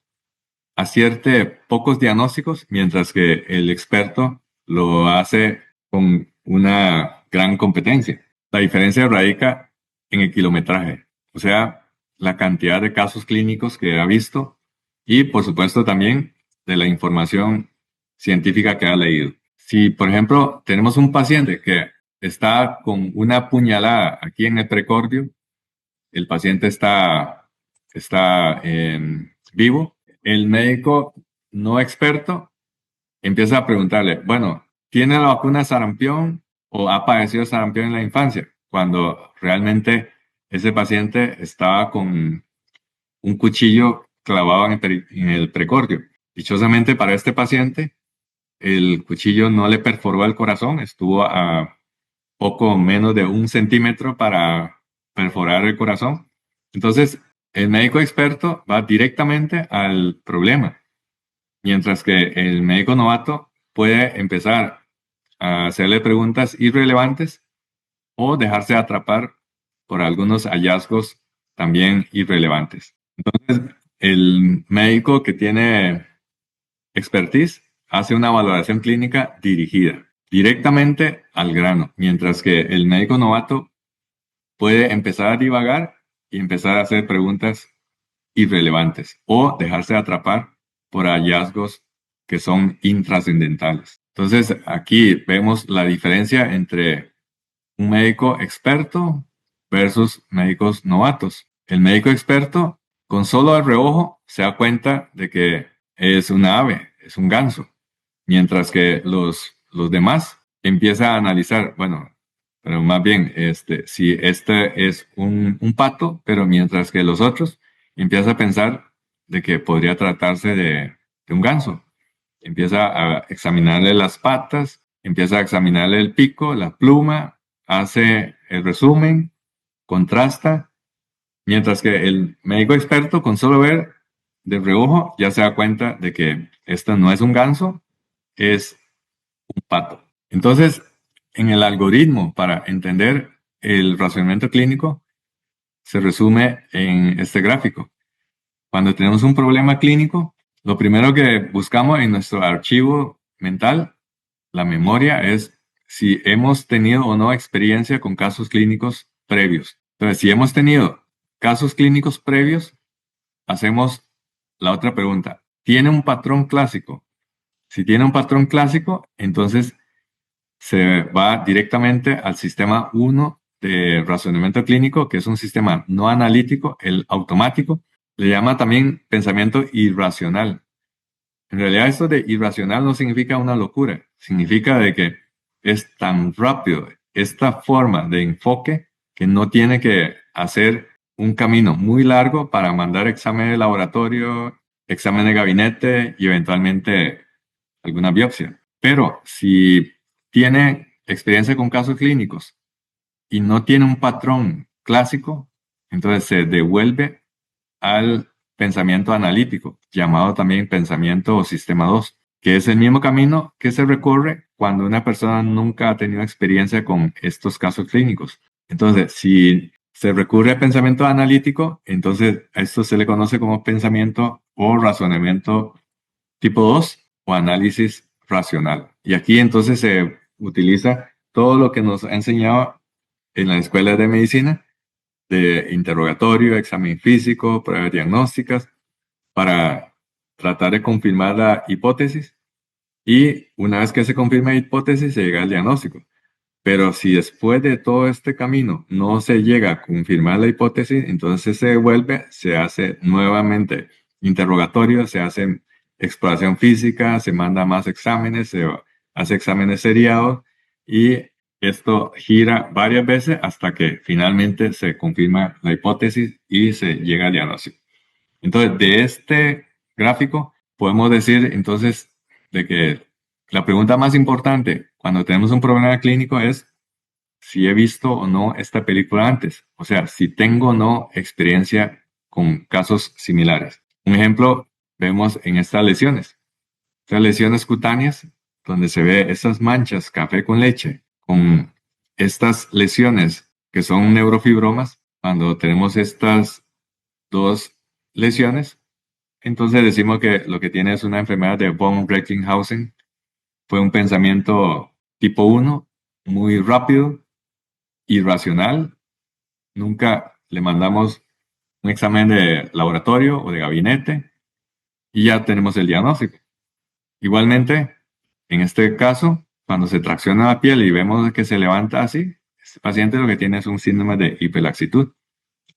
acierte pocos diagnósticos, mientras que el experto lo hace con una gran competencia? La diferencia radica en el kilometraje, o sea, la cantidad de casos clínicos que ha visto, y por supuesto también de la información científica que ha leído. Si, por ejemplo, tenemos un paciente que está con una puñalada aquí en el precordio, el paciente está vivo, el médico no experto empieza a preguntarle, bueno, tiene la vacuna de sarampión o ha padecido sarampión en la infancia, cuando realmente ese paciente estaba con un cuchillo clavado en el precordio. Dichosamente para este paciente, el cuchillo no le perforó el corazón, estuvo a poco menos de 1 centímetro para perforar el corazón. Entonces, el médico experto va directamente al problema, mientras que el médico novato puede empezar a hacerle preguntas irrelevantes o dejarse atrapar por algunos hallazgos también irrelevantes. Entonces, el médico que tiene expertise hace una valoración clínica dirigida directamente al grano, mientras que el médico novato puede empezar a divagar y empezar a hacer preguntas irrelevantes o dejarse atrapar por hallazgos que son intrascendentales. Entonces, aquí vemos la diferencia entre un médico experto versus médicos novatos. El médico experto, con solo el reojo, se da cuenta de que es una ave, es un ganso, mientras que los demás empiezan a analizar, bueno, pero más bien, si este es un pato, pero mientras que los otros empieza a pensar de que podría tratarse de un ganso. Empieza a examinarle las patas, empieza a examinarle el pico, la pluma, hace el resumen, contrasta, mientras que el médico experto con solo ver de reojo ya se da cuenta de que esto no es un ganso, es un pato. Entonces, en el algoritmo para entender el razonamiento clínico se resume en este gráfico. Cuando tenemos un problema clínico, lo primero que buscamos en nuestro archivo mental, la memoria, es si hemos tenido o no experiencia con casos clínicos previos. Entonces, si hemos tenido casos clínicos previos, hacemos la otra pregunta. ¿Tiene un patrón clásico? Si tiene un patrón clásico, entonces se va directamente al sistema 1 de razonamiento clínico, que es un sistema no analítico, el automático. Le llama también pensamiento irracional. En realidad esto de irracional no significa una locura, significa de que es tan rápido esta forma de enfoque que no tiene que hacer un camino muy largo para mandar examen de laboratorio, examen de gabinete y eventualmente alguna biopsia. Pero si tiene experiencia con casos clínicos y no tiene un patrón clásico, entonces se devuelve al pensamiento analítico, llamado también pensamiento o sistema 2, que es el mismo camino que se recorre cuando una persona nunca ha tenido experiencia con estos casos clínicos. Entonces, si se recurre al pensamiento analítico, entonces a esto se le conoce como pensamiento o razonamiento tipo 2 o análisis racional. Y aquí entonces se utiliza todo lo que nos ha enseñado en la escuela de medicina, de interrogatorio, examen físico, pruebas diagnósticas, para tratar de confirmar la hipótesis. Y una vez que se confirma la hipótesis, se llega al diagnóstico. Pero si después de todo este camino no se llega a confirmar la hipótesis, entonces se devuelve, se hace nuevamente interrogatorio, se hace exploración física, se manda más exámenes, se hace exámenes seriados y esto gira varias veces hasta que finalmente se confirma la hipótesis y se llega al diagnóstico. Entonces, de este gráfico podemos decir entonces de que la pregunta más importante cuando tenemos un problema clínico es si he visto o no esta película antes, o sea, si tengo o no experiencia con casos similares. Un ejemplo vemos en estas lesiones cutáneas, donde se ve esas manchas café con leche, con estas lesiones que son neurofibromas, cuando tenemos estas dos lesiones, entonces decimos que lo que tiene es una enfermedad de von Recklinghausen. Fue un pensamiento tipo 1, muy rápido, irracional. Nunca le mandamos un examen de laboratorio o de gabinete y ya tenemos el diagnóstico. Igualmente, en este caso, cuando se tracciona la piel y vemos que se levanta así, este paciente lo que tiene es un síndrome de hiperlaxitud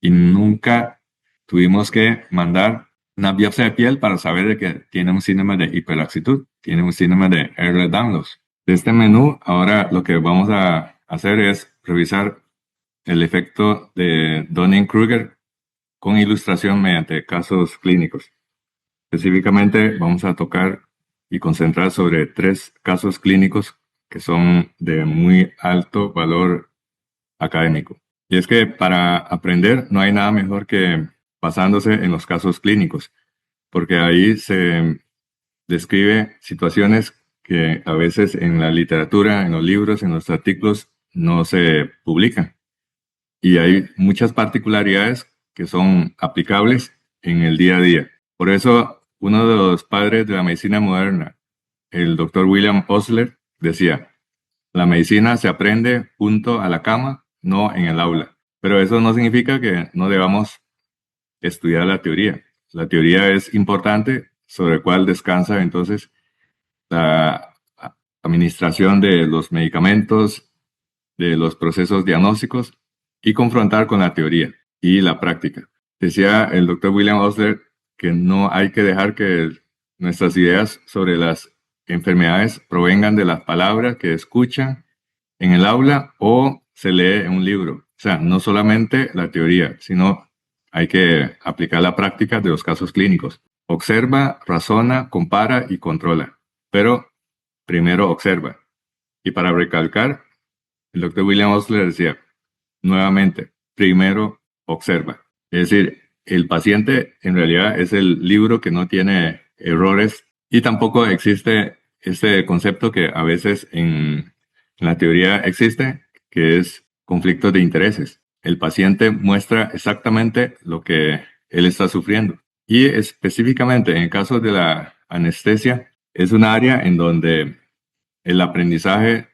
y nunca tuvimos que mandar una biopsia de piel para saber de que tiene un síndrome de hiperlaxitud, tiene un síndrome de Ehlers-Danlos. De este menú, ahora lo que vamos a hacer es revisar el efecto de Dunning-Kruger con ilustración mediante casos clínicos. Específicamente, vamos a tocar y concentrar sobre 3 casos clínicos que son de muy alto valor académico. Y es que para aprender no hay nada mejor que basándose en los casos clínicos, porque ahí se describe situaciones que a veces en la literatura, en los libros, en los artículos no se publican. Y hay muchas particularidades que son aplicables en el día a día. Por eso, uno de los padres de la medicina moderna, el doctor William Osler, decía, la medicina se aprende junto a la cama, no en el aula. Pero eso no significa que no debamos estudiar la teoría. La teoría es importante, sobre cuál descansa entonces la administración de los medicamentos, de los procesos diagnósticos y confrontar con la teoría y la práctica. Decía el doctor William Osler que no hay que dejar que nuestras ideas sobre las enfermedades provengan de las palabras que escuchan en el aula o se lee en un libro. O sea, no solamente la teoría, sino hay que aplicar la práctica de los casos clínicos. Observa, razona, compara y controla. Pero primero observa. Y para recalcar, el doctor William Osler decía, nuevamente, primero observa. Es decir, el paciente en realidad es el libro que no tiene errores y tampoco existe este concepto que a veces en la teoría existe, que es conflicto de intereses. El paciente muestra exactamente lo que él está sufriendo. Y específicamente en el caso de la anestesia, es un área en donde el aprendizaje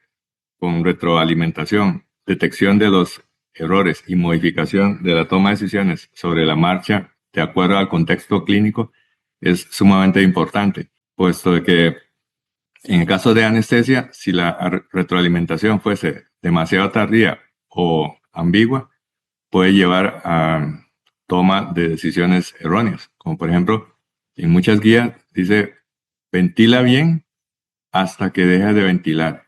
con retroalimentación, detección de los errores y modificación de la toma de decisiones sobre la marcha de acuerdo al contexto clínico es sumamente importante, puesto de que en el caso de anestesia, si la retroalimentación fuese demasiado tardía o ambigua, puede llevar a toma de decisiones erróneas, como por ejemplo, en muchas guías dice, ventila bien hasta que deje de ventilar.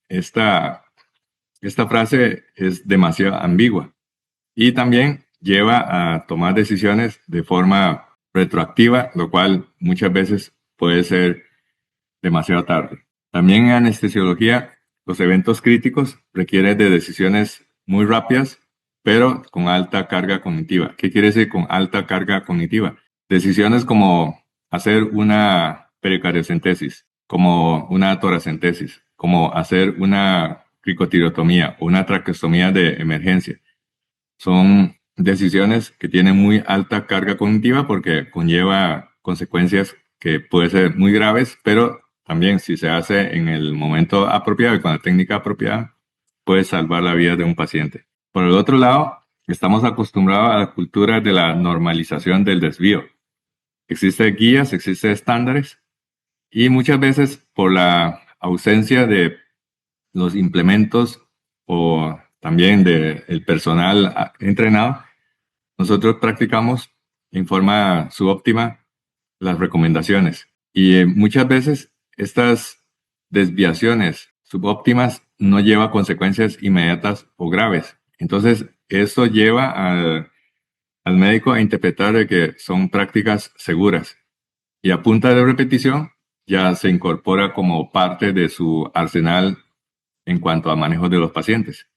Esta frase es demasiado ambigua y también lleva a tomar decisiones de forma retroactiva, lo cual muchas veces puede ser demasiado tarde. También en anestesiología, los eventos críticos requieren de decisiones muy rápidas, pero con alta carga cognitiva. ¿Qué quiere decir con alta carga cognitiva? Decisiones como hacer una pericardiocentesis, como una toracentesis, como hacer una cricotirotomía o una traqueostomía de emergencia. Son decisiones que tienen muy alta carga cognitiva porque conlleva consecuencias que pueden ser muy graves, pero también si se hace en el momento apropiado y con la técnica apropiada, puede salvar la vida de un paciente. Por el otro lado, estamos acostumbrados a la cultura de la normalización del desvío. Existen guías, existen estándares y muchas veces por la ausencia de los implementos o también del personal entrenado, nosotros practicamos en forma subóptima las recomendaciones. Y muchas veces estas desviaciones subóptimas no llevan consecuencias inmediatas o graves. Entonces, esto lleva al médico a interpretar de que son prácticas seguras. Y a punta de repetición ya se incorpora como parte de su arsenal en cuanto a manejo de los pacientes.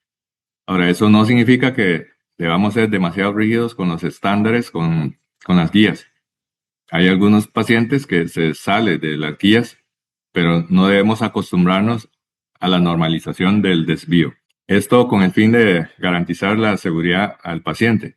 Ahora, eso no significa que debamos ser demasiado rígidos con los estándares, con las guías. Hay algunos pacientes que se salen de las guías, pero no debemos acostumbrarnos a la normalización del desvío. Esto con el fin de garantizar la seguridad al paciente.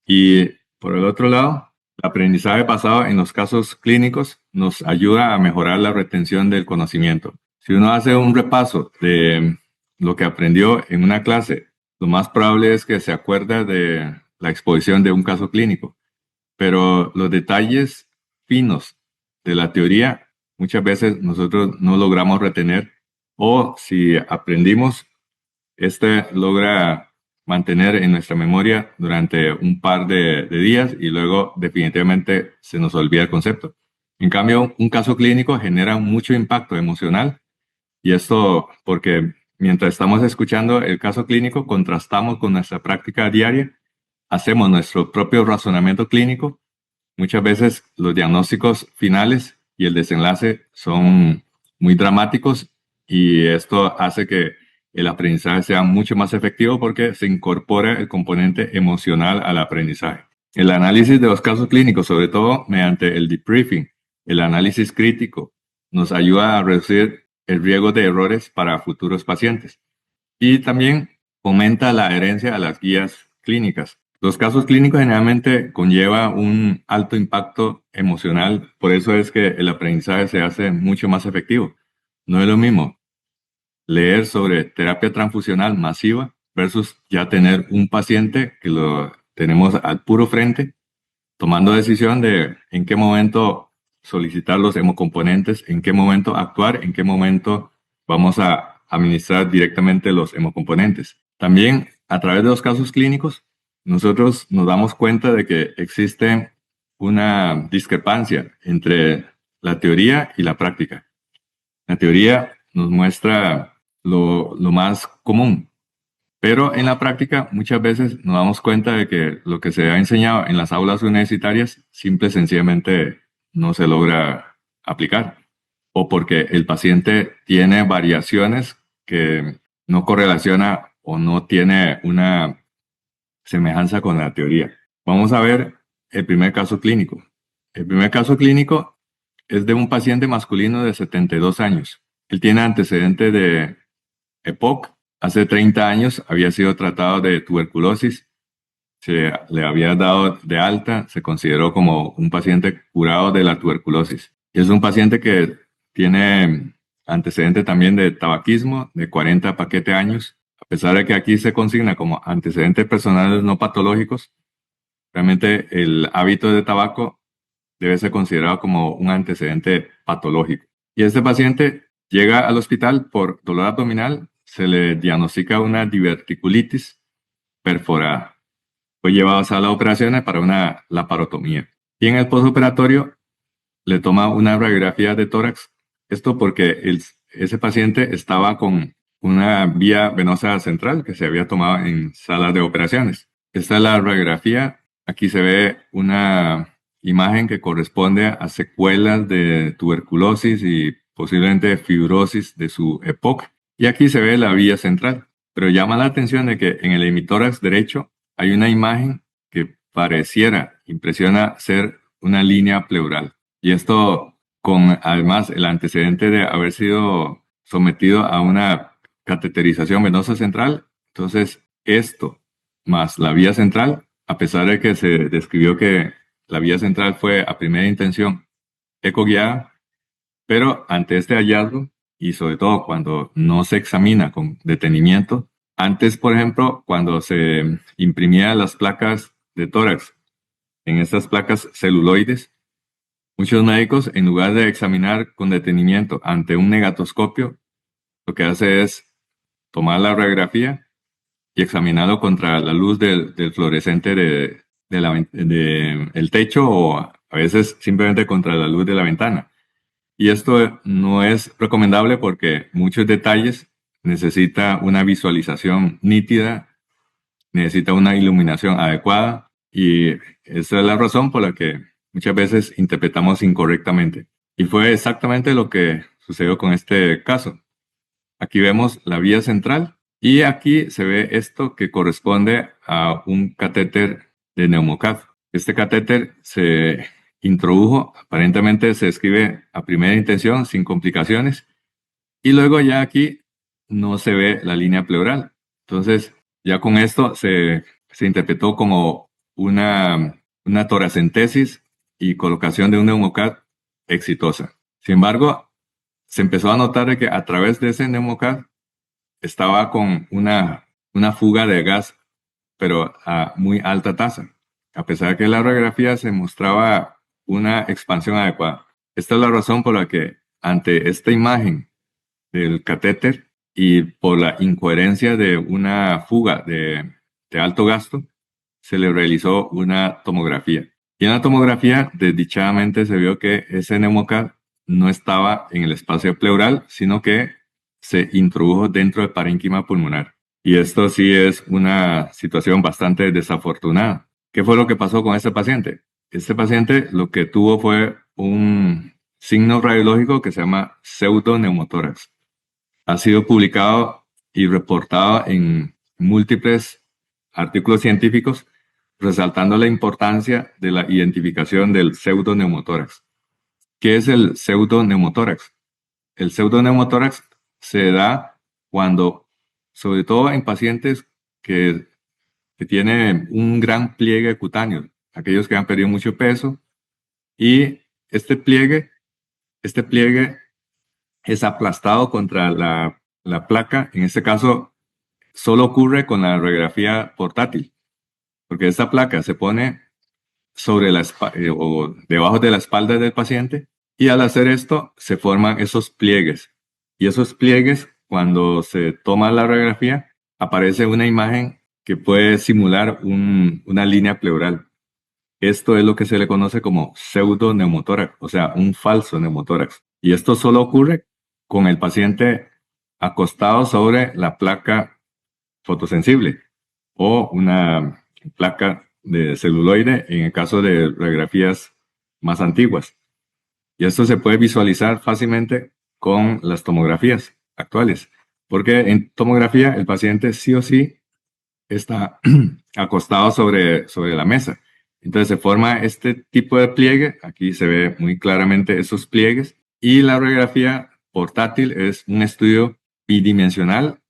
Y por el otro lado, el aprendizaje basado en los casos clínicos nos ayuda a mejorar la retención del conocimiento. Si uno hace un repaso de lo que aprendió en una clase, lo más probable es que se acuerde de la exposición de un caso clínico, pero los detalles finos de la teoría muchas veces nosotros no logramos retener o si aprendimos, logra mantener en nuestra memoria durante un par de días y luego definitivamente se nos olvida el concepto. En cambio, un caso clínico genera mucho impacto emocional Y esto porque mientras estamos escuchando el caso clínico, contrastamos con nuestra práctica diaria, hacemos nuestro propio razonamiento clínico. Muchas veces los diagnósticos finales y el desenlace son muy dramáticos y esto hace que el aprendizaje sea mucho más efectivo porque se incorpora el componente emocional al aprendizaje. El análisis de los casos clínicos, sobre todo mediante el debriefing, el análisis crítico, nos ayuda a reducir el riesgo de errores para futuros pacientes y también fomenta la adherencia a las guías clínicas. Los casos clínicos generalmente conlleva un alto impacto emocional, por eso es que el aprendizaje se hace mucho más efectivo. No es lo mismo leer sobre terapia transfusional masiva versus ya tener un paciente que lo tenemos al puro frente, tomando decisión de en qué momento solicitar los hemocomponentes, en qué momento actuar, en qué momento vamos a administrar directamente los hemocomponentes. También a través de los casos clínicos, nosotros nos damos cuenta de que existe una discrepancia entre la teoría y la práctica. La teoría nos muestra lo más común, pero en la práctica muchas veces nos damos cuenta de que lo que se ha enseñado en las aulas universitarias simple y sencillamente no se logra aplicar, o porque el paciente tiene variaciones que no correlaciona o no tiene una semejanza con la teoría. Vamos a ver el primer caso clínico. El primer caso clínico es de un paciente masculino de 72 años. Él tiene antecedente de EPOC. Hace 30 años había sido tratado de tuberculosis. Se le había dado de alta. Se consideró como un paciente curado de la tuberculosis. Y es un paciente que tiene antecedente también de tabaquismo de 40 paquete años. A pesar de que aquí se consigna como antecedentes personales no patológicos, realmente el hábito de tabaco debe ser considerado como un antecedente patológico. Y este paciente llega al hospital por dolor abdominal, se le diagnostica una diverticulitis perforada. Fue llevado a sala de operaciones para una laparotomía. Y en el postoperatorio le toma una radiografía de tórax. Esto porque ese paciente estaba con una vía venosa central que se había tomado en sala de operaciones. Esta es la radiografía. Aquí se ve una imagen que corresponde a secuelas de tuberculosis y posiblemente fibrosis de su EPOC. Y aquí se ve la vía central. Pero llama la atención de que en el hemitórax derecho hay una imagen que pareciera, impresiona ser una línea pleural. Y esto con además el antecedente de haber sido sometido a una cateterización venosa central. Entonces, esto más la vía central, a pesar de que se describió que la vía central fue a primera intención ecoguiada, pero ante este hallazgo, y sobre todo cuando no se examina con detenimiento, antes, por ejemplo, cuando se imprimían las placas de tórax, en estas placas celuloides, muchos médicos, en lugar de examinar con detenimiento ante un negatoscopio, lo que hace es tomar la radiografía y examinarlo contra la luz del fluorescente el techo o a veces simplemente contra la luz de la ventana. Y esto no es recomendable porque muchos detalles necesita una visualización nítida, necesita una iluminación adecuada y esa es la razón por la que muchas veces interpretamos incorrectamente. Y fue exactamente lo que sucedió con este caso. Aquí vemos la vía central y aquí se ve esto que corresponde a un catéter de neumocath. Este catéter se introdujo, aparentemente se escribe a primera intención sin complicaciones y luego ya aquí no se ve la línea pleural. Entonces ya con esto se interpretó como una toracentesis y colocación de un neumocath exitosa. Sin embargo, se empezó a notar de que a través de ese neumocath estaba con una fuga de gas, pero a muy alta tasa, a pesar de que la radiografía se mostraba una expansión adecuada. Esta es la razón por la que ante esta imagen del catéter y por la incoherencia de una fuga de alto gasto, se le realizó una tomografía. Y en la tomografía, desdichadamente se vio que ese neumocath no estaba en el espacio pleural, sino que se introdujo dentro del parénquima pulmonar. Y esto sí es una situación bastante desafortunada. ¿Qué fue lo que pasó con este paciente? Este paciente lo que tuvo fue un signo radiológico que se llama pseudoneumotórax. Ha sido publicado y reportado en múltiples artículos científicos, resaltando la importancia de la identificación del pseudoneumotórax. ¿Qué es el pseudoneumotórax? El pseudoneumotórax se da cuando, sobre todo en pacientes que tienen un gran pliegue cutáneo, aquellos que han perdido mucho peso, y este pliegue es aplastado contra la placa. En este caso, solo ocurre con la radiografía portátil, porque esta placa se pone sobre o debajo de la espalda del paciente, y al hacer esto se forman esos pliegues. Y esos pliegues, cuando se toma la radiografía, aparece una imagen que puede simular una línea pleural. Esto es lo que se le conoce como pseudoneumotórax, o sea, un falso neumotórax. Y esto solo ocurre con el paciente acostado sobre la placa fotosensible o una placa de celuloide en el caso de radiografías más antiguas. Y esto se puede visualizar fácilmente con las tomografías actuales, porque en tomografía el paciente sí o sí está acostado sobre la mesa. Entonces se forma este tipo de pliegue, aquí se ve muy claramente esos pliegues, y la radiografía portátil es un estudio bidimensional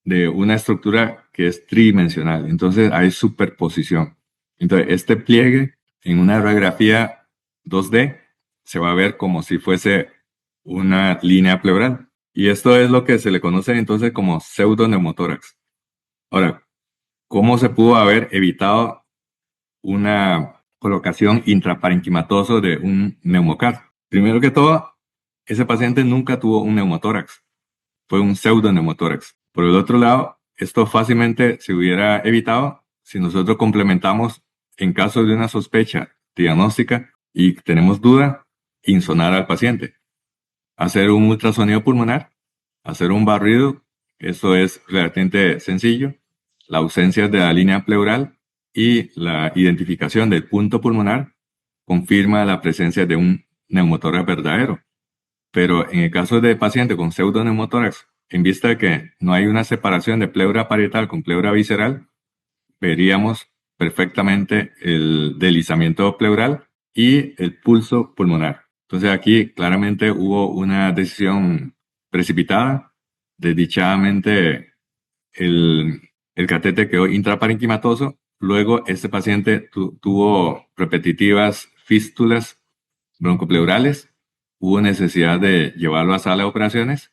de una estructura que es tridimensional. Entonces hay superposición. Entonces este pliegue en una radiografía 2D se va a ver como si fuese una línea pleural. Y esto es lo que se le conoce entonces como pseudoneumotórax. Ahora, ¿cómo se pudo haber evitado una colocación intraparenquimatoso de un neumocar? Primero que todo, ese paciente nunca tuvo un neumotórax, fue un pseudoneumotórax. Por el otro lado, esto fácilmente se hubiera evitado si nosotros complementamos, en caso de una sospecha diagnóstica y tenemos duda, insonar al paciente, hacer un ultrasonido pulmonar, hacer un barrido, eso es relativamente sencillo, la ausencia de la línea pleural y la identificación del punto pulmonar confirma la presencia de un neumotórax verdadero. Pero en el caso de paciente con pseudoneumotórax, en vista de que no hay una separación de pleura parietal con pleura visceral, veríamos perfectamente el deslizamiento pleural y el pulso pulmonar. Entonces aquí claramente hubo una decisión precipitada. Desdichadamente el catéter quedó intraparenquimatoso. Luego este paciente tuvo repetitivas fístulas broncopleurales. Hubo necesidad de llevarlo a sala de operaciones.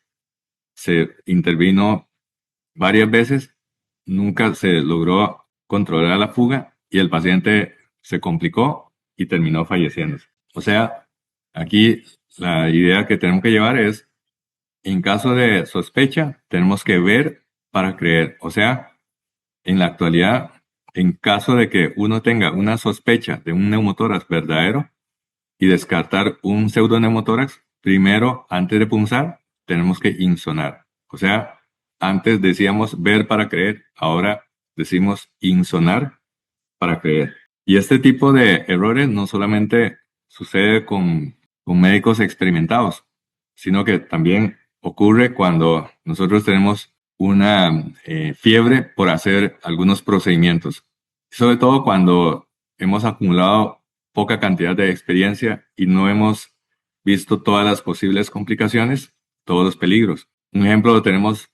Se intervino varias veces. Nunca se logró controlar la fuga y el paciente se complicó y terminó falleciendo. O sea, aquí la idea que tenemos que llevar es, en caso de sospecha, tenemos que ver para creer. O sea, en la actualidad, en caso de que uno tenga una sospecha de un neumotórax verdadero y descartar un pseudoneumotórax, primero, antes de punzar, tenemos que insonar. O sea, antes decíamos ver para creer, ahora decimos insonar para creer. Y este tipo de errores no solamente sucede con médicos experimentados, sino que también ocurre cuando nosotros tenemos una fiebre por hacer algunos procedimientos. Sobre todo cuando hemos acumulado poca cantidad de experiencia y no hemos visto todas las posibles complicaciones, todos los peligros. Un ejemplo lo tenemos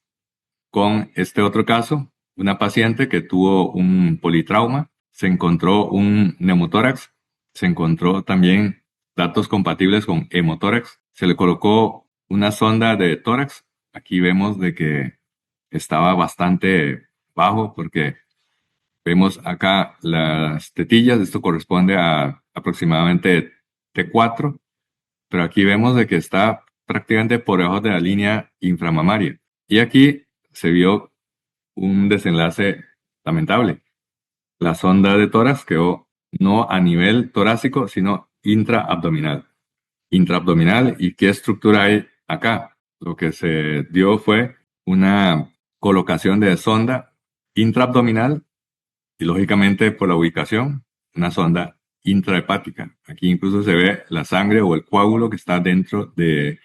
con este otro caso, una paciente que tuvo un politrauma, se encontró un neumotórax, se encontró también datos compatibles con hemotórax, se le colocó una sonda de tórax. Aquí vemos de que estaba bastante bajo porque vemos acá las tetillas, esto corresponde a aproximadamente T4, pero aquí vemos de que está prácticamente por debajo de la línea inframamaria. Y aquí se vio un desenlace lamentable. La sonda de tórax quedó no a nivel torácico, sino intraabdominal. Intraabdominal, ¿y qué estructura hay acá? lo que se dio fue una colocación de sonda intraabdominal y lógicamente por la ubicación, una sonda intrahepática. Aquí incluso se ve la sangre o el coágulo que está dentro del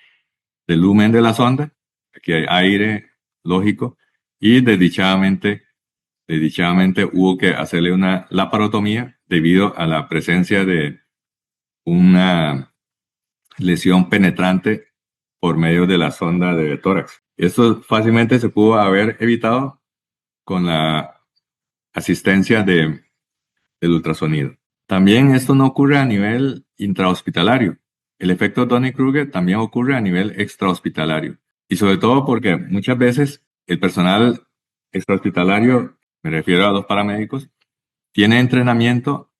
lumen de la sonda. Aquí hay aire, lógico, y desdichadamente hubo que hacerle una laparotomía debido a la presencia de una lesión penetrante por medio de la sonda de tórax. Esto fácilmente se pudo haber evitado con la asistencia del ultrasonido. También esto no ocurre a nivel intrahospitalario. El efecto Dunning-Kruger también ocurre a nivel extrahospitalario. Y sobre todo porque muchas veces el personal extrahospitalario, me refiero a los paramédicos, tiene entrenamiento,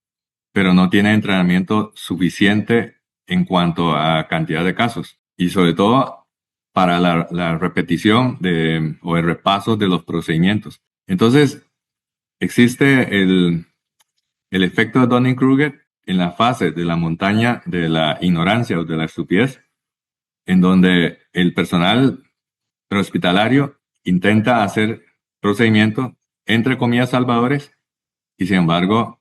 pero no tiene entrenamiento suficiente en cuanto a cantidad de casos. Y sobre todo para la repetición o el repaso de los procedimientos. Entonces, existe el efecto de Dunning-Kruger en la fase de la montaña de la ignorancia o de la estupidez, en donde el personal prehospitalario intenta hacer procedimientos, entre comillas, salvadores, y sin embargo,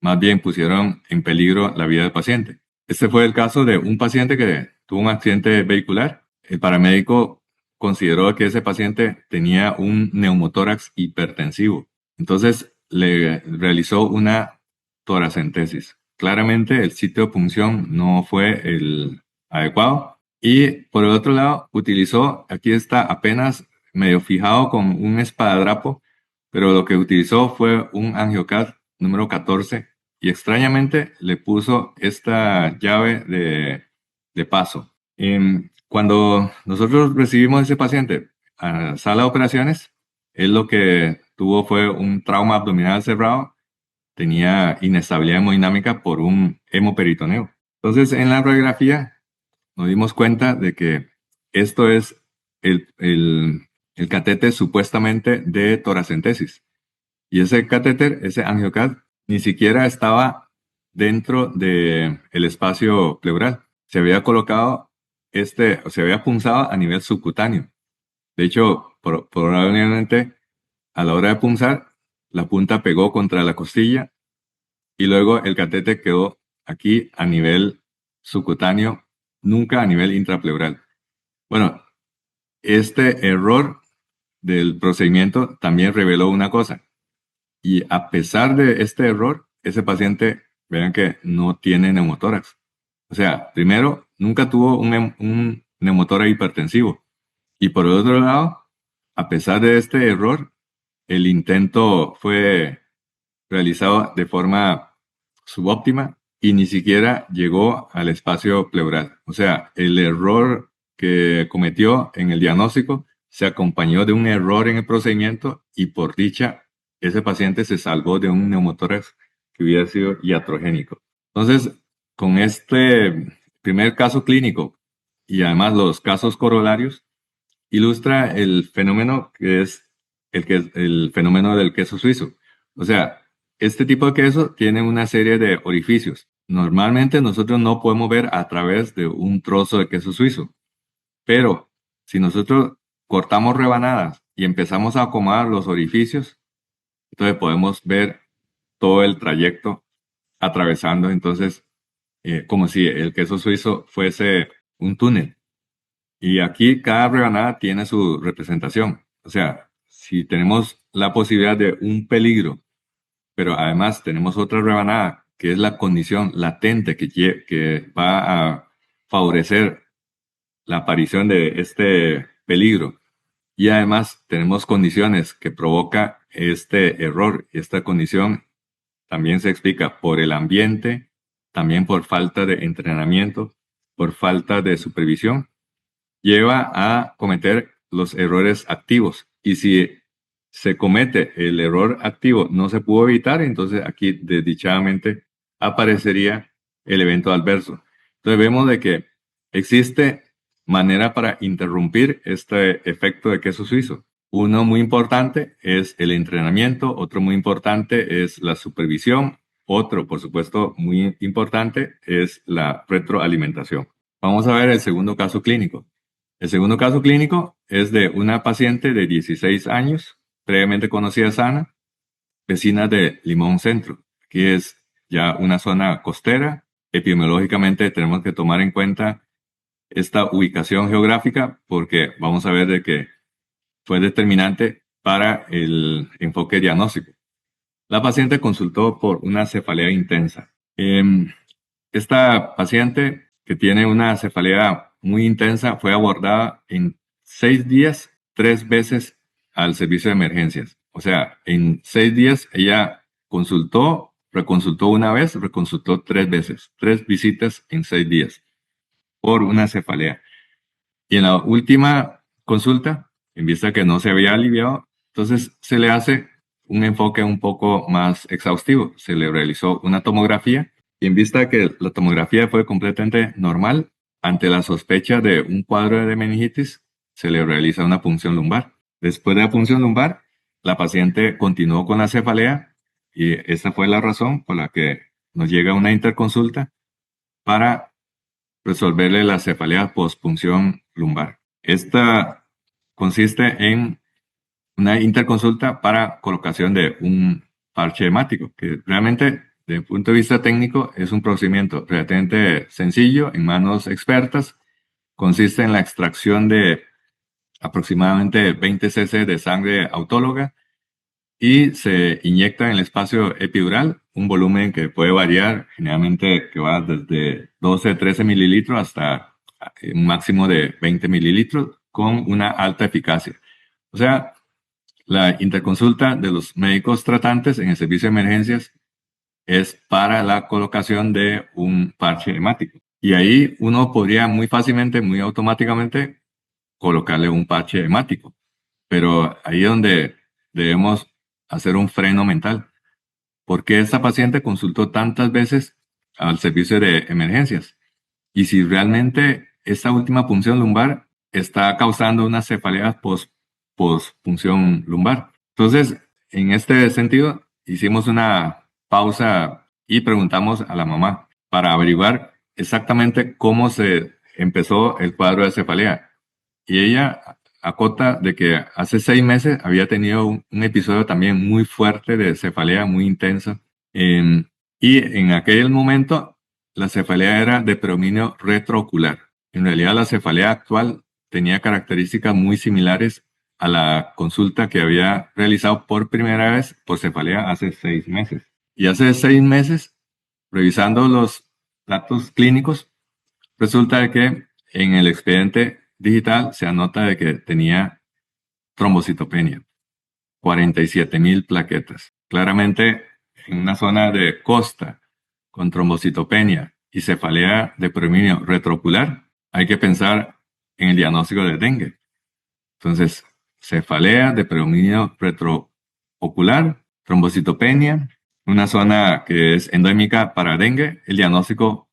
más bien pusieron en peligro la vida del paciente. Este fue el caso de un paciente que tuvo un accidente vehicular. El paramédico consideró que ese paciente tenía un neumotórax hipertensivo. Entonces le realizó una toracentesis. Claramente el sitio de punción no fue el adecuado. Y por el otro lado, utilizó, aquí está apenas medio fijado con un espadadrapo, pero lo que utilizó fue un AngioCAD número 14 y extrañamente le puso esta llave de paso. Cuando nosotros recibimos a ese paciente a la sala de operaciones, él lo que tuvo fue un trauma abdominal cerrado, tenía inestabilidad hemodinámica por un hemoperitoneo. Entonces, en la radiografía nos dimos cuenta de que esto es el catéter supuestamente de toracentesis. Y ese catéter, ese AngioCAD, ni siquiera estaba dentro del espacio pleural. Se había colocado o se había punzado a nivel subcutáneo. De hecho, probablemente a la hora de punzar, la punta pegó contra la costilla y luego el catéter quedó aquí a nivel subcutáneo, nunca a nivel intrapleural. Bueno, este error del procedimiento también reveló una cosa. Y a pesar de este error, ese paciente, vean que no tiene neumotórax. O sea, primero, nunca tuvo un neumotórax hipertensivo. Y por el otro lado, a pesar de este error, el intento fue realizado de forma subóptima y ni siquiera llegó al espacio pleural. O sea, el error que cometió en el diagnóstico se acompañó de un error en el procedimiento y por dicha, ese paciente se salvó de un neumotórax que hubiera sido iatrogénico. Entonces, con este primer caso clínico y además los casos corolarios, ilustra el fenómeno que es el fenómeno del queso suizo. O sea, este tipo de queso tiene una serie de orificios. Normalmente nosotros no podemos ver a través de un trozo de queso suizo, pero si nosotros cortamos rebanadas y empezamos a acomodar los orificios, entonces podemos ver todo el trayecto atravesando, entonces, como si el queso suizo fuese un túnel. Y aquí cada rebanada tiene su representación. O sea, si tenemos la posibilidad de un peligro, pero además tenemos otra rebanada, que es la condición latente que va a favorecer la aparición de este peligro. Y además tenemos condiciones que provoca este error. Y esta condición también se explica por el ambiente, también por falta de entrenamiento, por falta de supervisión lleva a cometer los errores activos. Y si se comete el error activo, no se pudo evitar, entonces aquí desdichadamente aparecería el evento adverso. Entonces vemos de que existe manera para interrumpir este efecto de queso suizo. Uno muy importante es el entrenamiento, otro muy importante es la supervisión, otro, por supuesto, muy importante es la retroalimentación. Vamos a ver el segundo caso clínico. El segundo caso clínico es de una paciente de 16 años, previamente conocida sana, vecina de Limón Centro. Aquí es ya una zona costera. Epidemiológicamente tenemos que tomar en cuenta esta ubicación geográfica porque vamos a ver de que fue determinante para el enfoque diagnóstico. La paciente consultó por una cefalea intensa. Esta paciente que tiene una cefalea muy intensa fue abordada en 6 días, 3 veces al servicio de emergencias. O sea, en 6 días ella consultó, reconsultó una vez, reconsultó 3 veces, 3 visitas en 6 días por una cefalea. Y en la última consulta, en vista que no se había aliviado, entonces se le hace un enfoque un poco más exhaustivo. Se le realizó una tomografía y en vista que la tomografía fue completamente normal, ante la sospecha de un cuadro de meningitis, se le realiza una punción lumbar. Después de la punción lumbar, la paciente continuó con la cefalea y esta fue la razón por la que nos llega una interconsulta para resolverle la cefalea postpunción lumbar. Esta consiste en una interconsulta para colocación de un parche hemático, que realmente, desde el punto de vista técnico, es un procedimiento relativamente sencillo, en manos expertas. Consiste en la extracción de aproximadamente 20 cc de sangre autóloga y se inyecta en el espacio epidural un volumen que puede variar, generalmente que va desde 12, 13 mililitros hasta un máximo de 20 mililitros con una alta eficacia. O sea, la interconsulta de los médicos tratantes en el servicio de emergencias es para la colocación de un parche hemático. Y ahí uno podría muy fácilmente, muy automáticamente colocarle un parche hemático. Pero ahí es donde debemos hacer un freno mental. ¿Por qué esta paciente consultó tantas veces al servicio de emergencias? Y si realmente esta última punción lumbar está causando una cefalea post-punción lumbar. Entonces, en este sentido, hicimos una pausa y preguntamos a la mamá para averiguar exactamente cómo se empezó el cuadro de cefalea. Y ella acota de que hace 6 meses había tenido un episodio también muy fuerte de cefalea, muy intensa. Y en aquel momento la cefalea era de predominio retroocular. En realidad la cefalea actual tenía características muy similares a la consulta que había realizado por primera vez por cefalea hace 6 meses. Y hace 6 meses, revisando los datos clínicos, resulta de que en el expediente digital se anota de que tenía trombocitopenia, 47,000 plaquetas. Claramente, en una zona de costa con trombocitopenia y cefalea de predominio retroocular, hay que pensar en el diagnóstico de dengue. Entonces, cefalea de predominio retroocular, trombocitopenia, una zona que es endémica para dengue, el diagnóstico,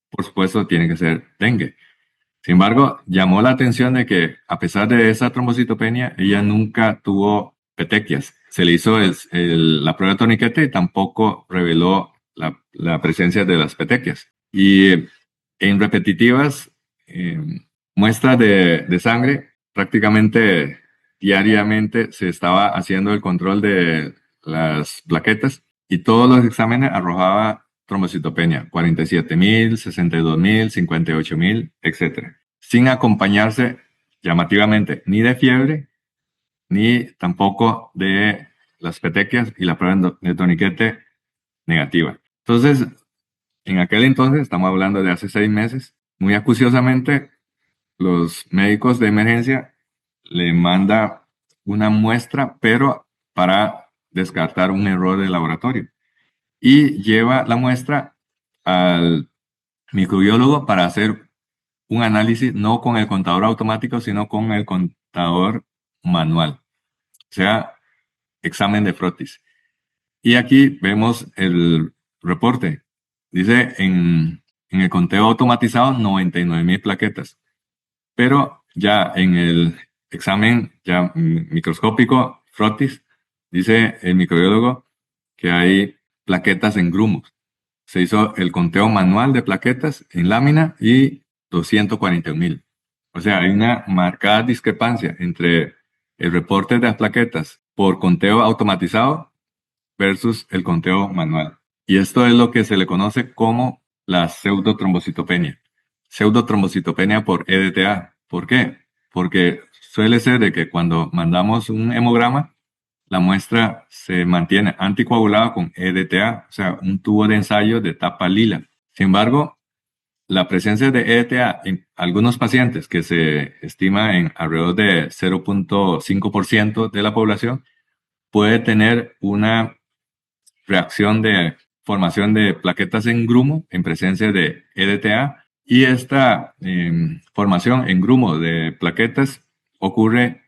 por supuesto, tiene que ser dengue. Sin embargo, llamó la atención de que a pesar de esa trombocitopenia, ella nunca tuvo petequias. Se le hizo la prueba de torniquete y tampoco reveló la presencia de las petequias. Y en repetitivas eh, muestras de sangre, prácticamente diariamente se estaba haciendo el control de las plaquetas y todos los exámenes arrojaba trombocitopenia, 47,000, 62,000, 58,000, etc. Sin acompañarse llamativamente ni de fiebre, ni tampoco de las petequias y la prueba de torniquete negativa. Entonces, en aquel entonces, estamos hablando de hace 6 meses, muy acuciosamente, los médicos de emergencia le manda una muestra, pero para descartar un error de laboratorio. Y lleva la muestra al microbiólogo para hacer un análisis no con el contador automático, sino con el contador manual, o sea, examen de frotis. Y aquí vemos el reporte. Dice en el conteo automatizado 99,000 plaquetas, pero ya en el examen ya microscópico frotis, dice el microbiólogo que hay plaquetas en grumos. Se hizo el conteo manual de plaquetas en lámina y 241,000. O sea, hay una marcada discrepancia entre el reporte de las plaquetas por conteo automatizado versus el conteo manual. Y esto es lo que se le conoce como la pseudotrombocitopenia. Pseudotrombocitopenia por EDTA. ¿Por qué? Porque suele ser de que cuando mandamos un hemograma, la muestra se mantiene anticoagulada con EDTA, o sea, un tubo de ensayo de tapa lila. Sin embargo, la presencia de EDTA en algunos pacientes, que se estima en alrededor de 0.5% de la población, puede tener una reacción de formación de plaquetas en grumo en presencia de EDTA, y esta formación en grumo de plaquetas ocurre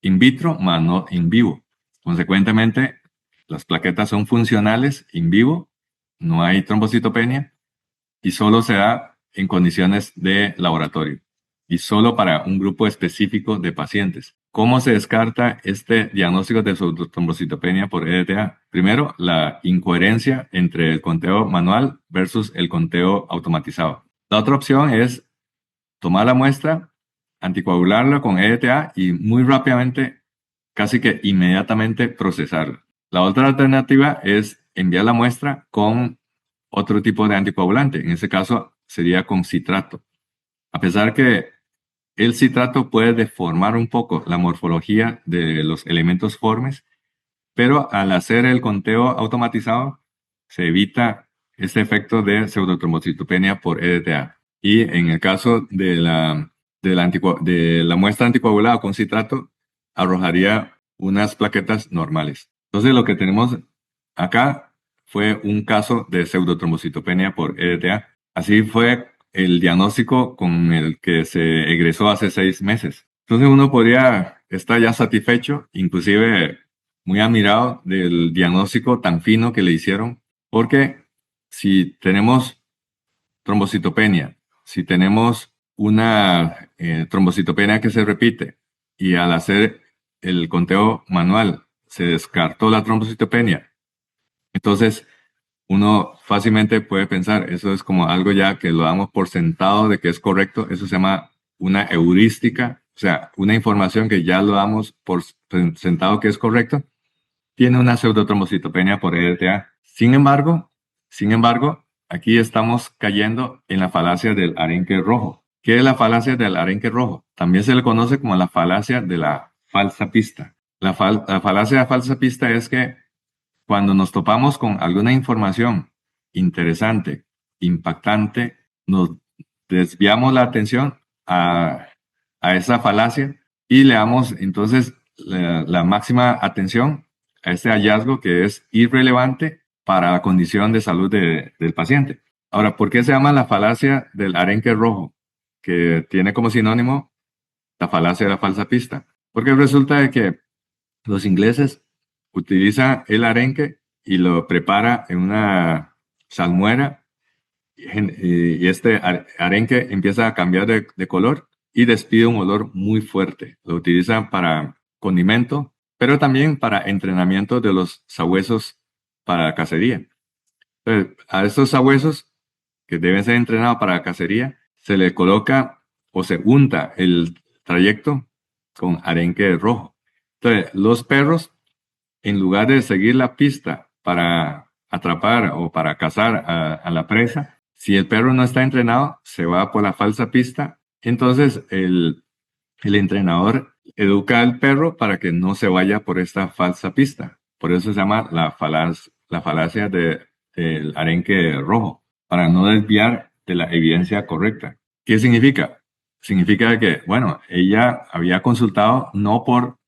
in vitro, más no in vivo. Consecuentemente, las plaquetas son funcionales in vivo, no hay trombocitopenia y solo se da en condiciones de laboratorio y solo para un grupo específico de pacientes. ¿Cómo se descarta este diagnóstico de pseudotrombocitopenia por EDTA? Primero, la incoherencia entre el conteo manual versus el conteo automatizado. La otra opción es tomar la muestra, anticoagularla con EDTA y muy rápidamente, casi que inmediatamente procesarla. La otra alternativa es enviar la muestra con otro tipo de anticoagulante. En este caso sería con citrato. A pesar que el citrato puede deformar un poco la morfología de los elementos formes, pero al hacer el conteo automatizado se evita este efecto de pseudotrombocitopenia por EDTA. Y en el caso de la muestra anticoagulada con citrato, arrojaría unas plaquetas normales. Entonces lo que tenemos acá fue un caso de pseudotrombocitopenia por EDTA. Así fue el diagnóstico con el que se egresó hace 6 meses. Entonces uno podría estar ya satisfecho, inclusive muy admirado del diagnóstico tan fino que le hicieron, porque si tenemos trombocitopenia, si tenemos una trombocitopenia que se repite y al hacer el conteo manual se descartó la trombocitopenia, entonces uno fácilmente puede pensar, eso es como algo ya que lo damos por sentado de que es correcto, eso se llama una heurística, o sea, una información que ya lo damos por sentado que es correcto, tiene una pseudotrombocitopenia por EDTA. Sin embargo, aquí estamos cayendo en la falacia del arenque rojo. ¿Qué es la falacia del arenque rojo? También se le conoce como la falacia de la falsa pista. La falacia de la falsa pista es que cuando nos topamos con alguna información interesante, impactante, nos desviamos la atención a esa falacia y le damos entonces la máxima atención a este hallazgo que es irrelevante para la condición de salud del paciente. Ahora, ¿por qué se llama la falacia del arenque rojo? Que tiene como sinónimo la falacia de la falsa pista. Porque resulta de que los ingleses utilizan el arenque y lo prepara en una salmuera y este arenque empieza a cambiar de color y despide un olor muy fuerte. Lo utilizan para condimento, pero también para entrenamiento de los sabuesos para la cacería. Entonces, a estos sabuesos que deben ser entrenados para la cacería, se le coloca o se unta el trayecto con arenque rojo. Entonces, los perros, en lugar de seguir la pista para atrapar o para cazar a la presa, si el perro no está entrenado, se va por la falsa pista. Entonces, el entrenador educa al perro para que no se vaya por esta falsa pista. Por eso se llama la falacia del arenque rojo, para no desviar de la evidencia correcta. ¿Qué significa? Significa que, bueno, ella había consultado no por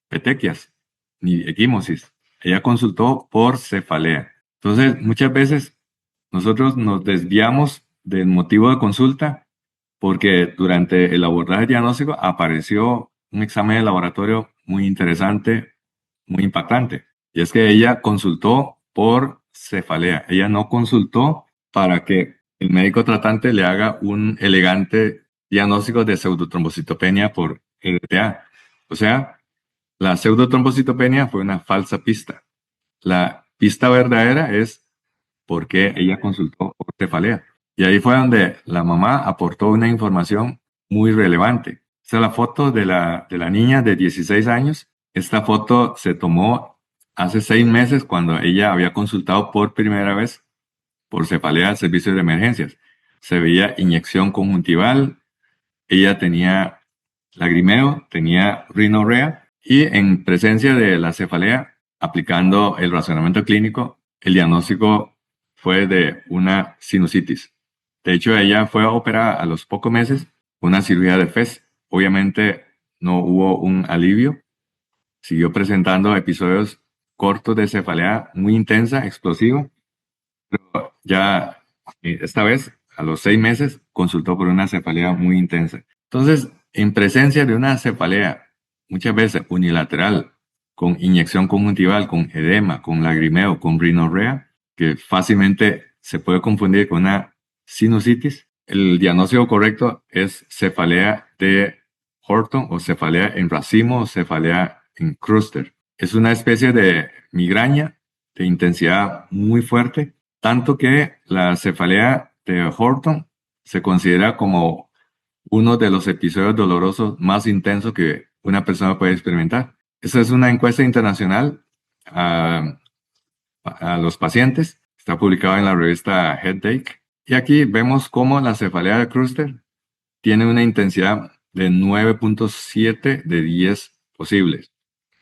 petequias ni equimosis, ella consultó por cefalea. Entonces, muchas veces nosotros nos desviamos del motivo de consulta porque durante el abordaje diagnóstico apareció un examen de laboratorio muy interesante, muy impactante. Y es que ella consultó por cefalea. Ella no consultó para que el médico tratante le haga un elegante diagnóstico de pseudotrombocitopenia por EDTA. O sea, la pseudotrombocitopenia fue una falsa pista. La pista verdadera es por qué ella consultó por cefalea. Y ahí fue donde la mamá aportó una información muy relevante. Esta es la foto de la niña de 16 años. Esta foto se tomó hace 6 meses cuando ella había consultado por primera vez por cefalea al servicio de emergencias. Se veía inyección conjuntival, ella tenía lagrimeo, tenía rinorrea y en presencia de la cefalea, aplicando el razonamiento clínico, el diagnóstico fue de una sinusitis. De hecho, ella fue operada a los pocos meses, una cirugía de FES. Obviamente no hubo un alivio, siguió presentando episodios cortos de cefalea muy intensa, explosiva. Ya esta vez, a los 6 meses, consultó por una cefalea muy intensa. Entonces, en presencia de una cefalea, muchas veces unilateral, con inyección conjuntival, con edema, con lagrimeo, con rinorrea, que fácilmente se puede confundir con una sinusitis, el diagnóstico correcto es cefalea de Horton o cefalea en racimo o cefalea en Crüster. Es una especie de migraña de intensidad muy fuerte, tanto que la cefalea de Horton se considera como uno de los episodios dolorosos más intensos que una persona puede experimentar. Esa es una encuesta internacional a los pacientes. Está publicada en la revista Headache. Y aquí vemos cómo la cefalea de Crüster tiene una intensidad de 9.7 de 10 posibles.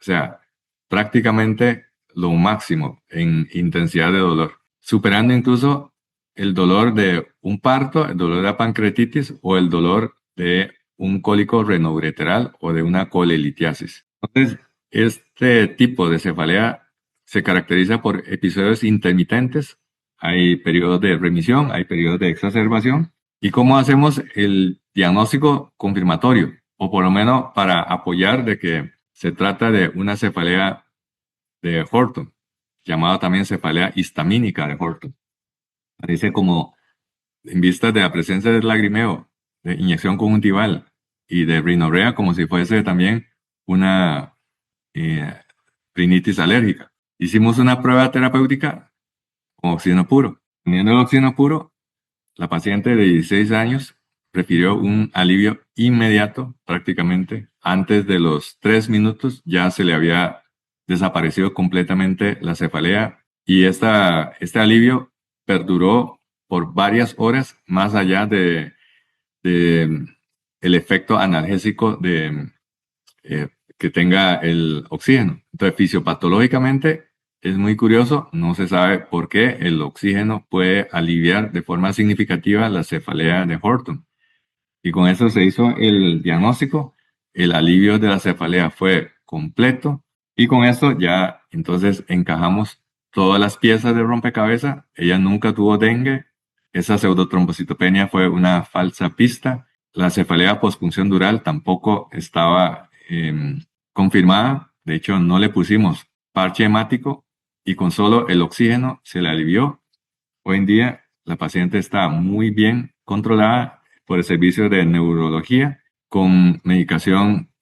O sea, prácticamente lo máximo en intensidad de dolor, superando incluso el dolor de un parto, el dolor de la pancreatitis o el dolor de un cólico renoureteral o de una colelitiasis. Entonces, este tipo de cefalea se caracteriza por episodios intermitentes. Hay periodos de remisión, hay periodos de exacerbación. ¿Y cómo hacemos el diagnóstico confirmatorio? O por lo menos para apoyar de que se trata de una cefalea de Horton, llamada también cefalea histamínica de Horton. Parece como, en vista de la presencia del lagrimeo, de inyección conjuntival y de rinorrea, como si fuese también una eh, rinitis alérgica. Hicimos una prueba terapéutica con oxígeno puro. Teniendo el oxígeno puro, la paciente de 16 años refirió un alivio inmediato, prácticamente. Antes de los 3 minutos ya se le había desaparecido completamente la cefalea y este alivio perduró por varias horas más allá de el efecto analgésico eh, que tenga el oxígeno. Entonces, fisiopatológicamente es muy curioso, no se sabe por qué el oxígeno puede aliviar de forma significativa la cefalea de Horton. Y con eso se hizo el diagnóstico, el alivio de la cefalea fue completo y con eso ya entonces encajamos todas las piezas de rompecabezas. Ella nunca tuvo dengue, esa pseudotrombocitopenia fue una falsa pista, la cefalea postpunción dural tampoco estaba confirmada, de hecho no le pusimos parche hemático y con solo el oxígeno se le alivió. Hoy en día la paciente está muy bien controlada por el servicio de neurología con medicación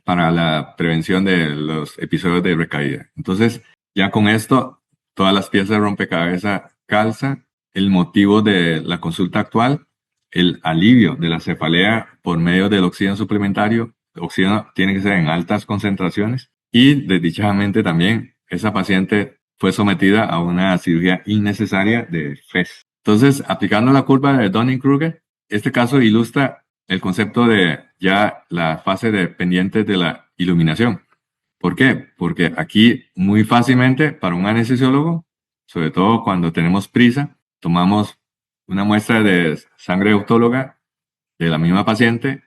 para la prevención de los episodios de recaída. Entonces, ya con esto, todas las piezas de rompecabezas calzan. El motivo de la consulta actual, el alivio de la cefalea por medio del oxígeno suplementario. El oxígeno tiene que ser en altas concentraciones y desdichadamente también esa paciente fue sometida a una cirugía innecesaria de FES. Entonces, aplicando la curva de Dunning-Kruger, este caso ilustra el concepto de ya la fase dependiente de la iluminación. ¿Por qué? Porque aquí muy fácilmente para un anestesiólogo, sobre todo cuando tenemos prisa, tomamos una muestra de sangre autóloga de la misma paciente,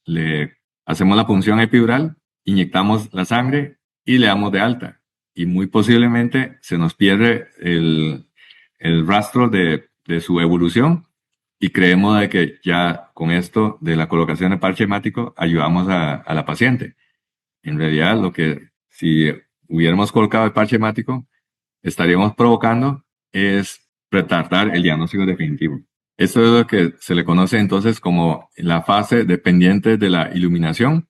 le hacemos la punción epidural, inyectamos la sangre y le damos de alta. Y muy posiblemente se nos pierde el rastro de su evolución y creemos de que ya con esto de la colocación de parche hemático ayudamos a la paciente. En realidad, lo que si hubiéramos colocado el parche hemático, estaríamos provocando es retardar el diagnóstico definitivo. Esto es lo que se le conoce entonces como la fase dependiente de la iluminación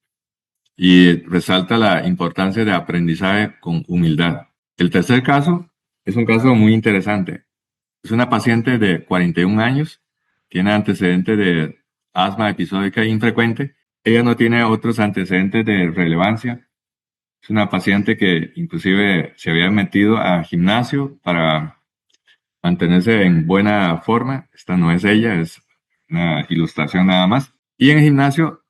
y resalta la importancia de aprendizaje con humildad. El tercer caso es un caso muy interesante. Es una paciente de 41 años, tiene antecedentes de asma episódica infrecuente. Ella no tiene otros antecedentes de relevancia. Es una paciente que inclusive se había metido a gimnasio para mantenerse en buena forma. Esta no es ella, es una ilustración nada más. Y en el gimnasio,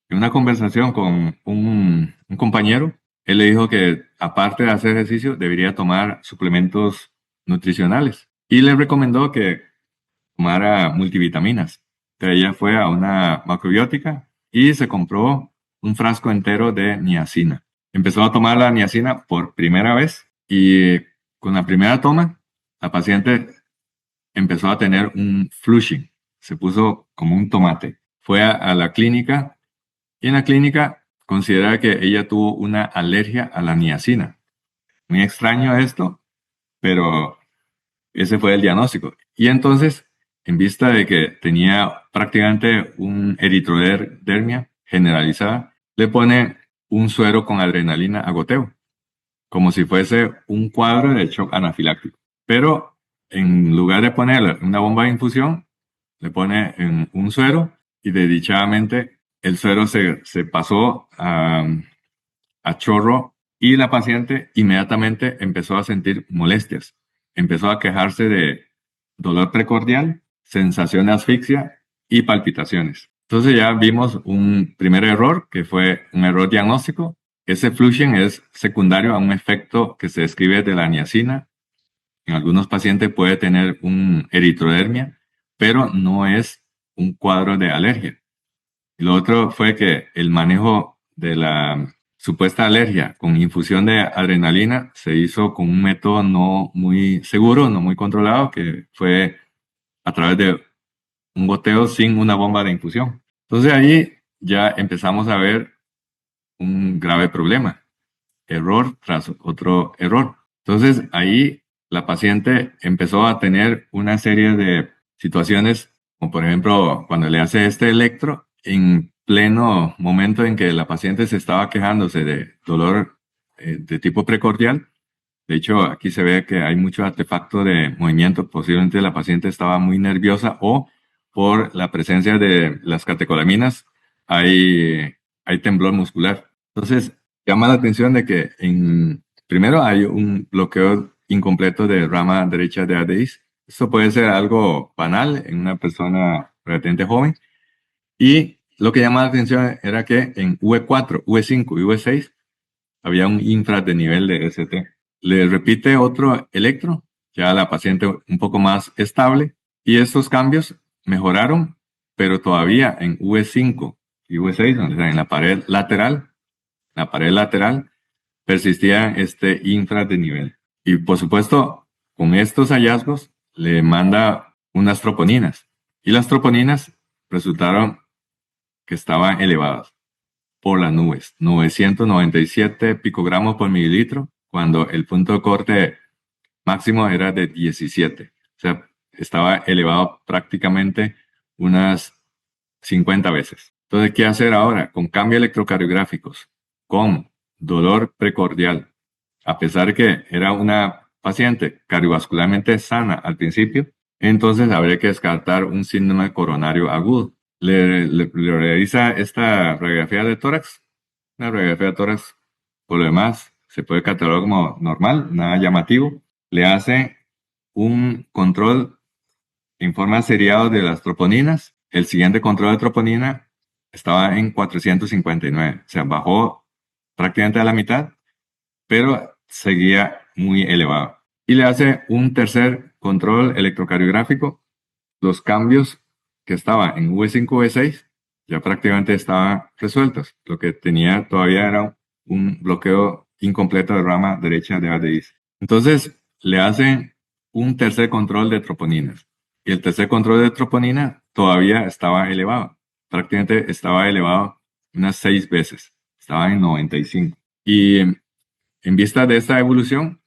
en una conversación con un compañero, él le dijo que aparte de hacer ejercicio, debería tomar suplementos nutricionales. Y le recomendó que tomara multivitaminas. Pero ella fue a una macrobiótica y se compró un frasco entero de niacina. Empezó a tomar la niacina por primera vez y con la primera toma, la paciente empezó a tener un flushing. Se puso como un tomate. Fue a la clínica y en la clínica considera que ella tuvo una alergia a la niacina. Muy extraño esto, pero ese fue el diagnóstico. Y entonces, en vista de que tenía prácticamente un eritrodermia generalizada, le pone un suero con adrenalina a goteo, como si fuese un cuadro de shock anafiláctico. Pero en lugar de ponerle una bomba de infusión, le pone en un suero y desdichadamente el suero se pasó a chorro y la paciente inmediatamente empezó a sentir molestias. Empezó a quejarse de dolor precordial, sensación de asfixia y palpitaciones. Entonces ya vimos un primer error, que fue un error diagnóstico. Ese flushing es secundario a un efecto que se describe de la niacina. En algunos pacientes puede tener un eritrodermia, pero no es un cuadro de alergia. Y lo otro fue que el manejo de la supuesta alergia con infusión de adrenalina se hizo con un método no muy seguro, no muy controlado, que fue a través de un goteo sin una bomba de infusión. Entonces ahí ya empezamos a ver un grave problema, error tras otro error. Entonces ahí la paciente empezó a tener una serie de situaciones, como por ejemplo cuando le hace este electro, en pleno momento en que la paciente se estaba quejándose de dolor de tipo precordial. De hecho, aquí se ve que hay mucho artefacto de movimiento. Posiblemente la paciente estaba muy nerviosa o por la presencia de las catecolaminas hay temblor muscular. Entonces, llama la atención de que primero hay un bloqueo incompleto de rama derecha de ADIs. Esto puede ser algo banal en una persona relativamente joven. Y lo que llama la atención era que en UE4, UE5 y UE6 había un infradenivel de ST. Le repite otro electro, ya la paciente un poco más estable, y estos cambios mejoraron, pero todavía en UE5 y UE6, donde está en la pared lateral persistía este infradenivel. Y por supuesto, con estos hallazgos le manda unas troponinas, y las troponinas resultaron que estaban elevadas por las nubes, 997 picogramos por mililitro, cuando el punto de corte máximo era de 17. O sea, estaba elevado prácticamente unas 50 veces. Entonces, ¿qué hacer ahora? Con cambios electrocardiográficos, con dolor precordial, a pesar de que era una paciente cardiovascularmente sana al principio, entonces habría que descartar un síndrome coronario agudo. Le realiza esta radiografía de tórax. Una radiografía de tórax, por lo demás, se puede catalogar como normal, nada llamativo. Le hace un control en forma seriado de las troponinas. El siguiente control de troponina estaba en 459, o sea, bajó prácticamente a la mitad, pero seguía muy elevado. Y le hace un tercer control electrocardiográfico. Los cambios que estaban en V5, V6 ya prácticamente estaban resueltos. Lo que tenía todavía era un bloqueo incompleto de rama derecha de ADIs. Entonces le hacen un tercer control de troponinas. Y el tercer control de troponina todavía estaba elevado. Prácticamente estaba elevado unas 6 veces. Estaba en 95. Y en vista de esta evolución,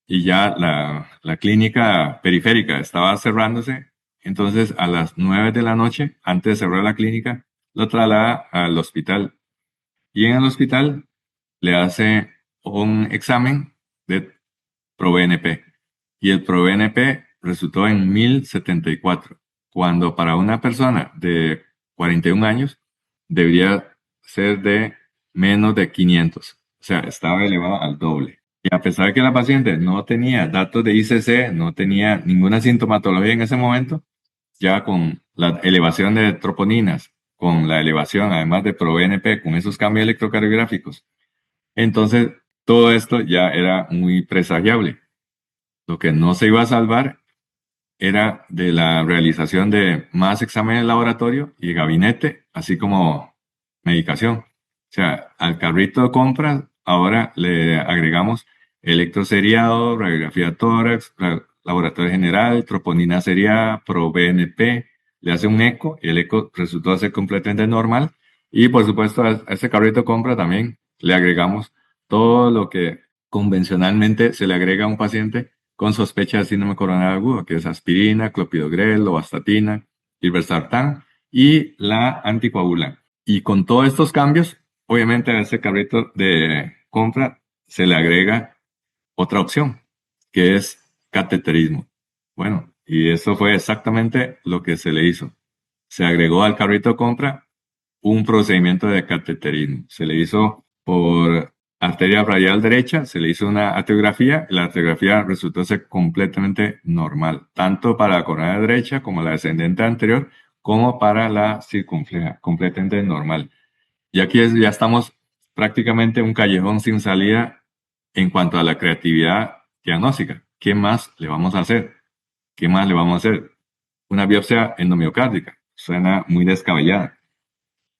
y ya la clínica periférica estaba cerrándose, entonces a las 9 de la noche, antes de cerrar la clínica, lo traslada al hospital. Y en el hospital le hace un examen de ProBNP. Y el ProBNP resultó en 1074, cuando para una persona de 41 años, debería ser de menos de 500. O sea, estaba elevado al doble. Y a pesar de que la paciente no tenía datos de ICC, no tenía ninguna sintomatología en ese momento, ya con la elevación de troponinas, con la elevación además de ProBNP, con esos cambios electrocardiográficos, entonces todo esto ya era muy presagiable. Lo que no se iba a salvar era de la realización de más exámenes de laboratorio y gabinete, así como medicación. O sea, al carrito de compras ahora le agregamos electroseriado, radiografía tórax, laboratorio general, troponina seriada, ProBNP, le hace un eco y el eco resultó ser completamente normal. Y por supuesto a ese carrito de compra también le agregamos todo lo que convencionalmente se le agrega a un paciente con sospecha de síndrome coronario agudo, que es aspirina, clopidogrel, lovastatina, irbesartán y la anticoagulant. Y con todos estos cambios, obviamente a ese carrito de compra se le agrega otra opción, que es cateterismo. Bueno, y eso fue exactamente lo que se le hizo. Se agregó al carrito de compra un procedimiento de cateterismo. Se le hizo por arteria radial derecha, se le hizo una arteriografía y la arteriografía resultó ser completamente normal, tanto para la coronaria derecha como la descendente anterior, como para la circunfleja, completamente normal. Y aquí ya estamos prácticamente en un callejón sin salida en cuanto a la creatividad diagnóstica. ¿Qué más le vamos a hacer? ¿Qué más le vamos a hacer? Una biopsia endomiocárdica. Suena muy descabellada.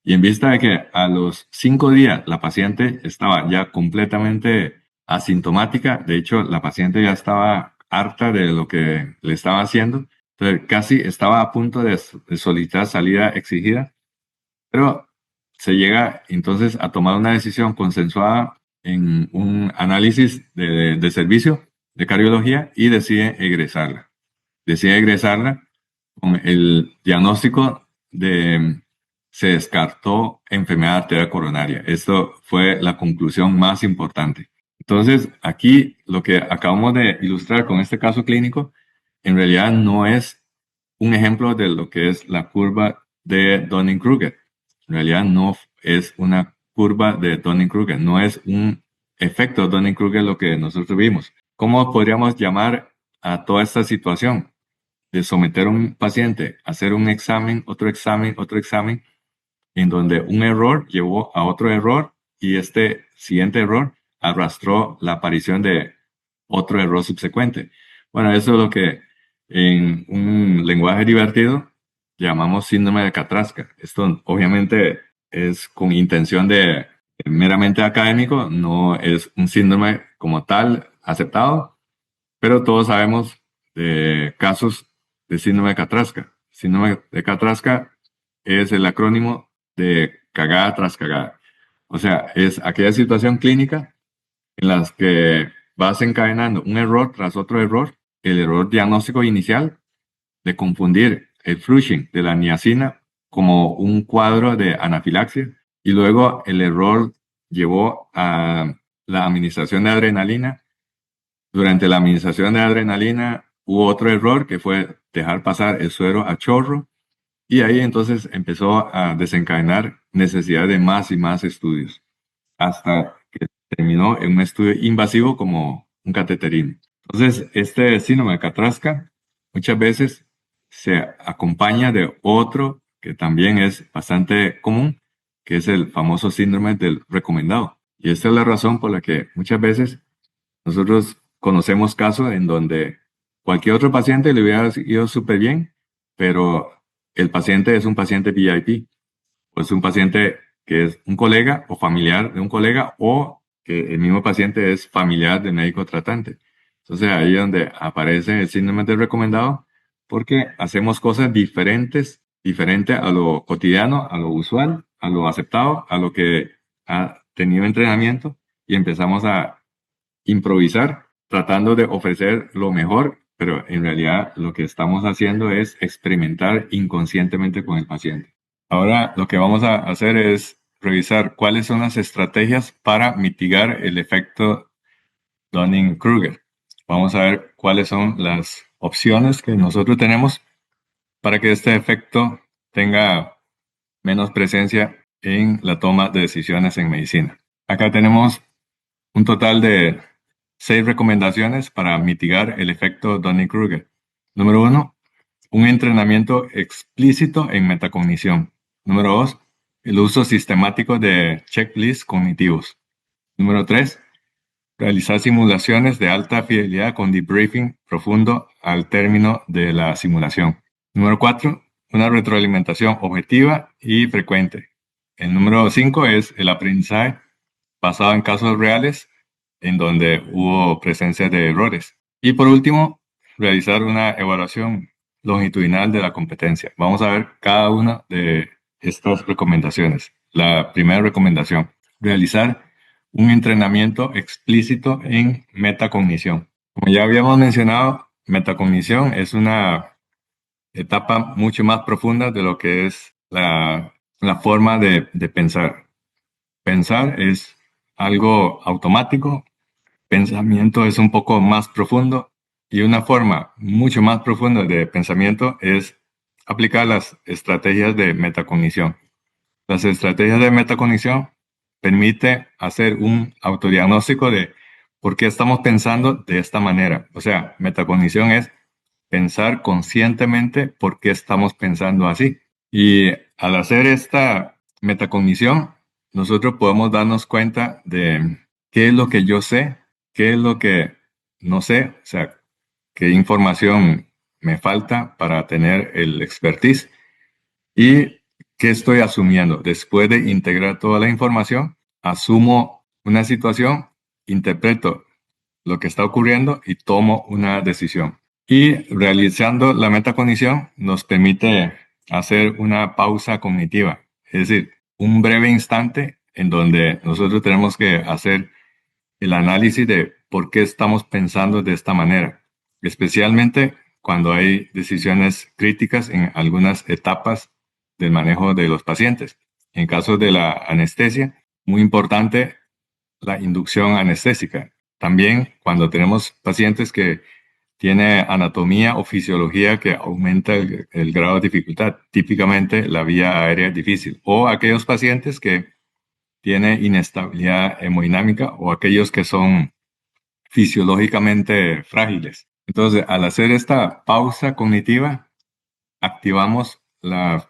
Y en vista de que a los 5 días la paciente estaba ya completamente asintomática, de hecho la paciente ya estaba harta de lo que le estaba haciendo, entonces casi estaba a punto de solicitar salida exigida, pero se llega entonces a tomar una decisión consensuada en un análisis de servicio de cardiología y decide egresarla. Decide egresarla con el diagnóstico de se descartó enfermedad arterial coronaria. Esto fue la conclusión más importante. Entonces, aquí lo que acabamos de ilustrar con este caso clínico, en realidad no es un ejemplo de lo que es la curva de Dunning-Kruger. En realidad no es una curva de Dunning-Kruger, no es un efecto Dunning-Kruger lo que nosotros vimos. ¿Cómo podríamos llamar a toda esta situación de someter a un paciente a hacer un examen, otro examen, en donde un error llevó a otro error y este siguiente error arrastró la aparición de otro error subsecuente? Bueno, eso es lo que en un lenguaje divertido llamamos síndrome de Katrasca. Esto obviamente es con intención de meramente académico, no es un síndrome como tal aceptado, pero todos sabemos de casos de síndrome de Katrasca. Síndrome de Katrasca es el acrónimo de cagada tras cagada. O sea, es aquella situación clínica en las que vas encadenando un error tras otro error, el error diagnóstico inicial de confundir el flushing de la niacina como un cuadro de anafilaxia y luego el error llevó a la administración de adrenalina. Durante la administración de adrenalina hubo otro error que fue dejar pasar el suero a chorro y ahí entonces empezó a desencadenar necesidad de más y más estudios hasta que terminó en un estudio invasivo como un cateterismo. Entonces, este síndrome de Katrasca muchas veces se acompaña de otro que también es bastante común, que es el famoso síndrome del recomendado. Y esta es la razón por la que muchas veces nosotros conocemos casos en donde cualquier otro paciente le hubiera ido súper bien, pero el paciente es un paciente VIP, o es un paciente que es un colega o familiar de un colega, o que el mismo paciente es familiar del médico tratante. Entonces ahí es donde aparece el síndrome del recomendado, porque hacemos cosas diferentes, diferente a lo cotidiano, a lo usual, a lo aceptado, a lo que ha tenido entrenamiento, y empezamos a improvisar, tratando de ofrecer lo mejor, pero en realidad lo que estamos haciendo es experimentar inconscientemente con el paciente. Ahora lo que vamos a hacer es revisar cuáles son las estrategias para mitigar el efecto Dunning-Kruger. Vamos a ver cuáles son las opciones que nosotros tenemos para que este efecto tenga menos presencia en la toma de decisiones en medicina. Acá tenemos un total de 6 recomendaciones para mitigar el efecto Dunning-Kruger. Número 1, un entrenamiento explícito en metacognición. Número 2, el uso sistemático de checklists cognitivos. Número 3, realizar simulaciones de alta fidelidad con debriefing profundo al término de la simulación. Número 4, una retroalimentación objetiva y frecuente. El número 5 es el aprendizaje basado en casos reales en donde hubo presencia de errores. Y por último, realizar una evaluación longitudinal de la competencia. Vamos a ver cada una de estas recomendaciones. La primera recomendación, realizar un entrenamiento explícito en metacognición. Como ya habíamos mencionado, metacognición es una etapa mucho más profunda de lo que es la forma de pensar. Pensar es algo automático, pensamiento es un poco más profundo y una forma mucho más profunda de pensamiento es aplicar las estrategias de metacognición. Las estrategias de metacognición permite hacer un autodiagnóstico de por qué estamos pensando de esta manera. O sea, metacognición es pensar conscientemente por qué estamos pensando así. Y al hacer esta metacognición, nosotros podemos darnos cuenta de qué es lo que yo sé, qué es lo que no sé, o sea, qué información me falta para tener el expertise y qué estoy asumiendo. Después de integrar toda la información, asumo una situación, interpreto lo que está ocurriendo y tomo una decisión. Y realizando la metacognición nos permite hacer una pausa cognitiva, es decir, un breve instante en donde nosotros tenemos que hacer el análisis de por qué estamos pensando de esta manera, especialmente cuando hay decisiones críticas en algunas etapas del manejo de los pacientes. En caso de la anestesia, muy importante la inducción anestésica. También cuando tenemos pacientes que tienen anatomía o fisiología que aumenta el grado de dificultad, típicamente la vía aérea es difícil, o aquellos pacientes que tienen inestabilidad hemodinámica o aquellos que son fisiológicamente frágiles. Entonces, al hacer esta pausa cognitiva, activamos la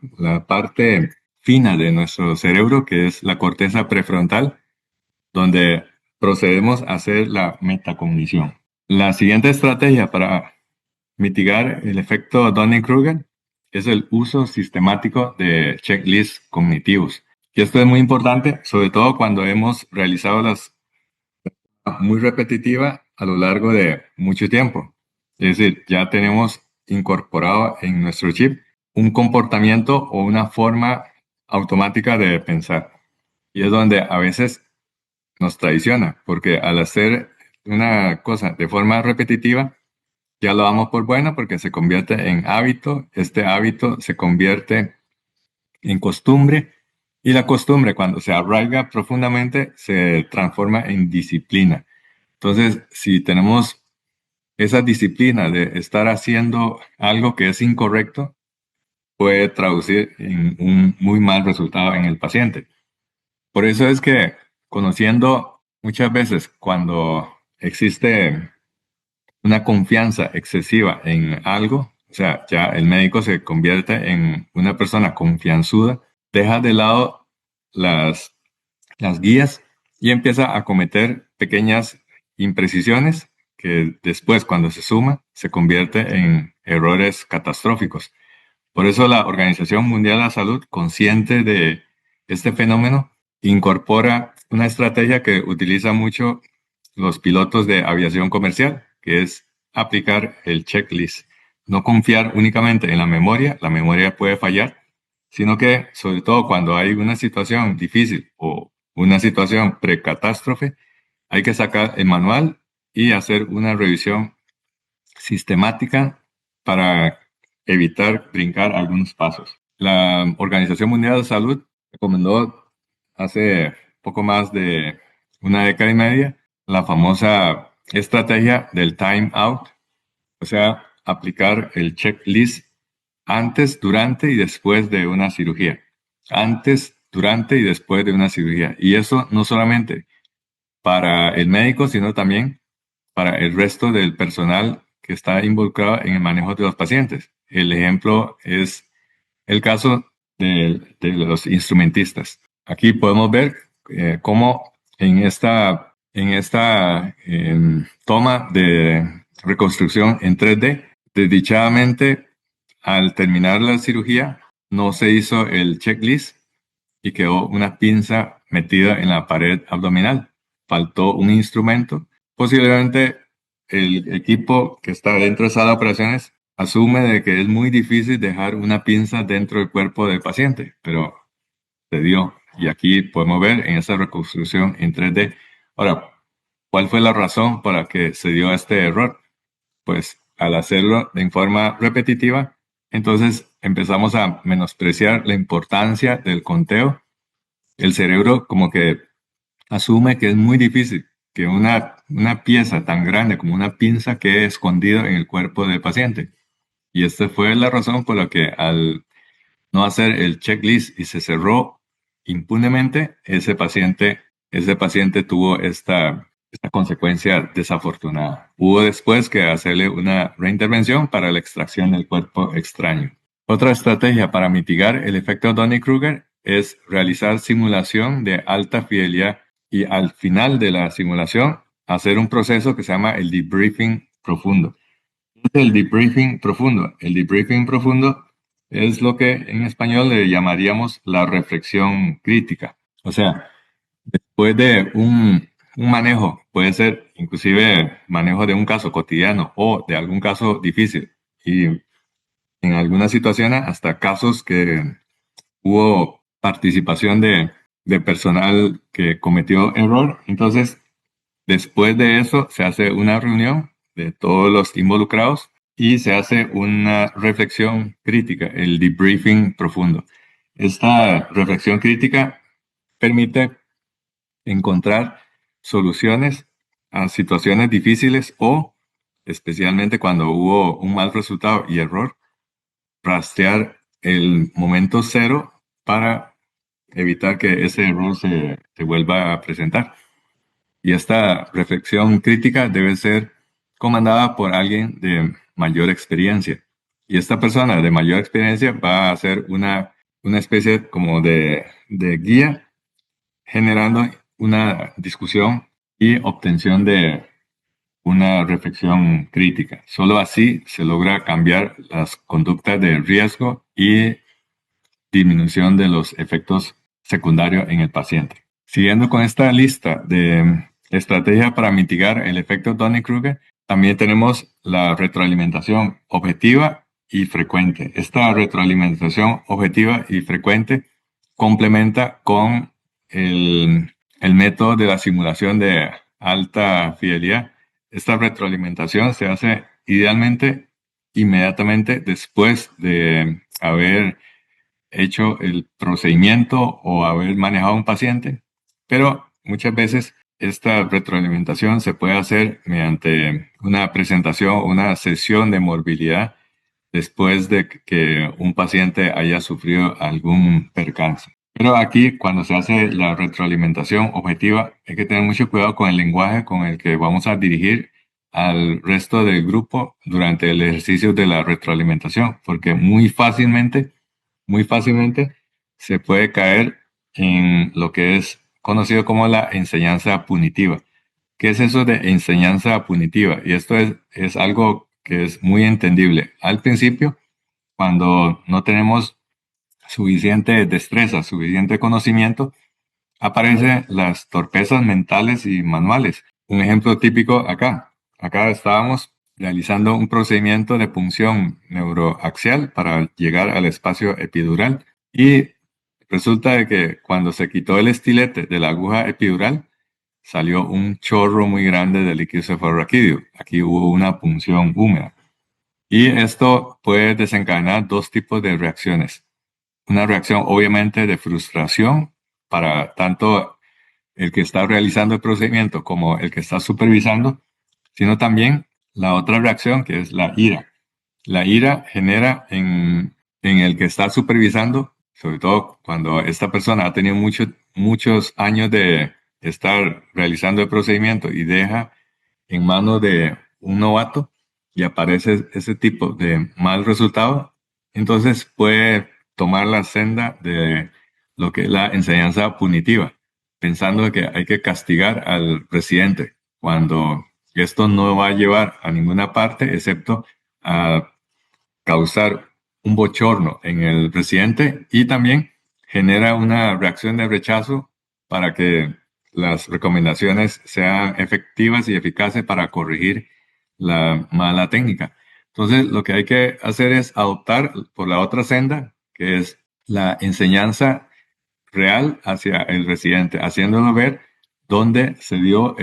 parte fina de nuestro cerebro, que es la corteza prefrontal, donde procedemos a hacer la metacognición. La siguiente estrategia para mitigar el efecto Dunning-Kruger es el uso sistemático de checklists cognitivos. Y esto es muy importante, sobre todo cuando hemos realizado las muy repetitiva a lo largo de mucho tiempo. Es decir, ya tenemos incorporado en nuestro chip un comportamiento o una forma automática de pensar. Y es donde a veces nos traiciona, porque al hacer una cosa de forma repetitiva, ya lo damos por bueno porque se convierte en hábito, este hábito se convierte en costumbre y la costumbre cuando se arraiga profundamente se transforma en disciplina. Entonces, si tenemos esa disciplina de estar haciendo algo que es incorrecto, puede traducir en un muy mal resultado en el paciente. Por eso es que conociendo muchas veces cuando existe una confianza excesiva en algo, o sea, ya el médico se convierte en una persona confianzuda, deja de lado las, las guías y empieza a cometer pequeñas imprecisiones que después, cuando se suma, se convierte en errores catastróficos. Por eso la Organización Mundial de la Salud, consciente de este fenómeno, incorpora una estrategia que utiliza mucho los pilotos de aviación comercial, que es aplicar el checklist. No confiar únicamente en la memoria puede fallar, sino que sobre todo cuando hay una situación difícil o una situación precatástrofe, hay que sacar el manual y hacer una revisión sistemática para evitar brincar algunos pasos. La Organización Mundial de Salud recomendó hace poco más de una década y media la famosa estrategia del time out, o sea, aplicar el checklist antes, durante y después de una cirugía. antes, durante y después de una cirugía. Y eso no solamente para el médico, sino también para el resto del personal que está involucrado en el manejo de los pacientes. El ejemplo es el caso de los instrumentistas. Aquí podemos ver cómo en esta toma de reconstrucción en 3D, desdichadamente, al terminar la cirugía, no se hizo el checklist y quedó una pinza metida en la pared abdominal. Faltó un instrumento. Posiblemente el equipo que está dentro de sala de operaciones asume de que es muy difícil dejar una pinza dentro del cuerpo del paciente, pero se dio. Y aquí podemos ver en esa reconstrucción en 3D. Ahora, ¿cuál fue la razón por la que se dio este error? Pues al hacerlo de forma repetitiva, entonces empezamos a menospreciar la importancia del conteo. El cerebro como que asume que es muy difícil que una pieza tan grande como una pinza quede escondida en el cuerpo del paciente. Y esta fue la razón por la que al no hacer el checklist y se cerró impunemente, ese paciente tuvo esta consecuencia desafortunada. Hubo después que hacerle una reintervención para la extracción del cuerpo extraño. Otra estrategia para mitigar el efecto Dunning-Kruger es realizar simulación de alta fidelidad y al final de la simulación hacer un proceso que se llama el debriefing profundo. El debriefing profundo. El debriefing profundo es lo que en español le llamaríamos la reflexión crítica. O sea, después de un manejo, puede ser inclusive manejo de un caso cotidiano o de algún caso difícil. Y en algunas situaciones hasta casos que hubo participación de personal que cometió error. Entonces, después de eso, se hace una reunión de todos los involucrados y se hace una reflexión crítica, el debriefing profundo. Esta reflexión crítica permite encontrar soluciones a situaciones difíciles o, especialmente cuando hubo un mal resultado y error, rastrear el momento cero para evitar que ese error se vuelva a presentar. Y esta reflexión crítica debe ser comandada por alguien de mayor experiencia. Y esta persona de mayor experiencia va a hacer una especie como de guía generando una discusión y obtención de una reflexión crítica. Solo así se logra cambiar las conductas de riesgo y disminución de los efectos secundarios en el paciente. Siguiendo con esta lista de estrategias para mitigar el efecto Dunning-Kruger, también tenemos la retroalimentación objetiva y frecuente. Esta retroalimentación objetiva y frecuente complementa con el método de la simulación de alta fidelidad. Esta retroalimentación se hace idealmente inmediatamente después de haber hecho el procedimiento o haber manejado a un paciente, pero muchas veces esta retroalimentación se puede hacer mediante una presentación o una sesión de morbilidad después de que un paciente haya sufrido algún percance. Pero aquí, cuando se hace la retroalimentación objetiva, hay que tener mucho cuidado con el lenguaje con el que vamos a dirigir al resto del grupo durante el ejercicio de la retroalimentación, porque muy fácilmente se puede caer en lo que es conocido como la enseñanza punitiva. ¿Qué es eso de enseñanza punitiva? Y esto es algo que es muy entendible. Al principio, cuando no tenemos suficiente destreza, suficiente conocimiento, aparecen las torpezas mentales y manuales. Un ejemplo típico acá. Acá estábamos realizando un procedimiento de punción neuroaxial para llegar al espacio epidural y resulta de que cuando se quitó el estilete de la aguja epidural salió un chorro muy grande de líquido cefalorraquídeo. Aquí hubo una punción húmeda. Y esto puede desencadenar dos tipos de reacciones. Una reacción obviamente de frustración para tanto el que está realizando el procedimiento como el que está supervisando, sino también la otra reacción que es la ira. La ira genera en el que está supervisando sobre todo cuando esta persona ha tenido muchos años de estar realizando el procedimiento y deja en manos de un novato y aparece ese tipo de mal resultado, entonces puede tomar la senda de lo que es la enseñanza punitiva, pensando que hay que castigar al residente, cuando esto no va a llevar a ninguna parte excepto a causar un bochorno en el presidente y también genera una reacción de rechazo para que las recomendaciones sean efectivas y eficaces para corregir la mala técnica. Entonces, lo que hay que hacer es adoptar por la otra senda, que es la enseñanza real hacia el residente, haciéndolo ver dónde se dio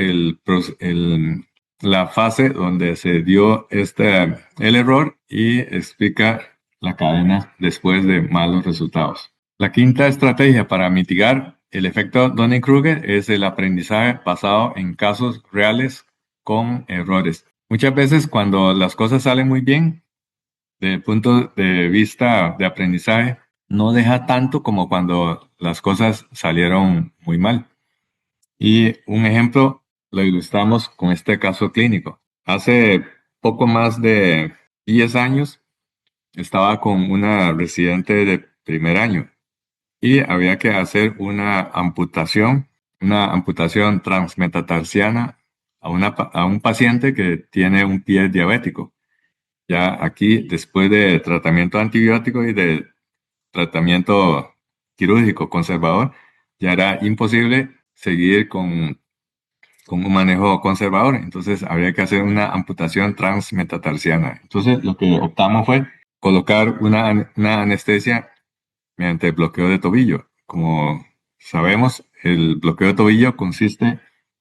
la fase donde se dio el error y explica la cadena después de malos resultados. La quinta estrategia para mitigar el efecto Dunning-Kruger es el aprendizaje basado en casos reales con errores. Muchas veces cuando las cosas salen muy bien, desde el punto de vista de aprendizaje, no deja tanto como cuando las cosas salieron muy mal. Y un ejemplo lo ilustramos con este caso clínico. Hace poco más de 10 años estaba con una residente de primer año y había que hacer una amputación transmetatarsiana a un paciente que tiene un pie diabético. Ya aquí, después de tratamiento antibiótico y de tratamiento quirúrgico conservador, ya era imposible seguir con un manejo conservador. Entonces, habría que hacer una amputación transmetatarsiana. Entonces, lo que optamos fue colocar una anestesia mediante bloqueo de tobillo. Como sabemos, el bloqueo de tobillo consiste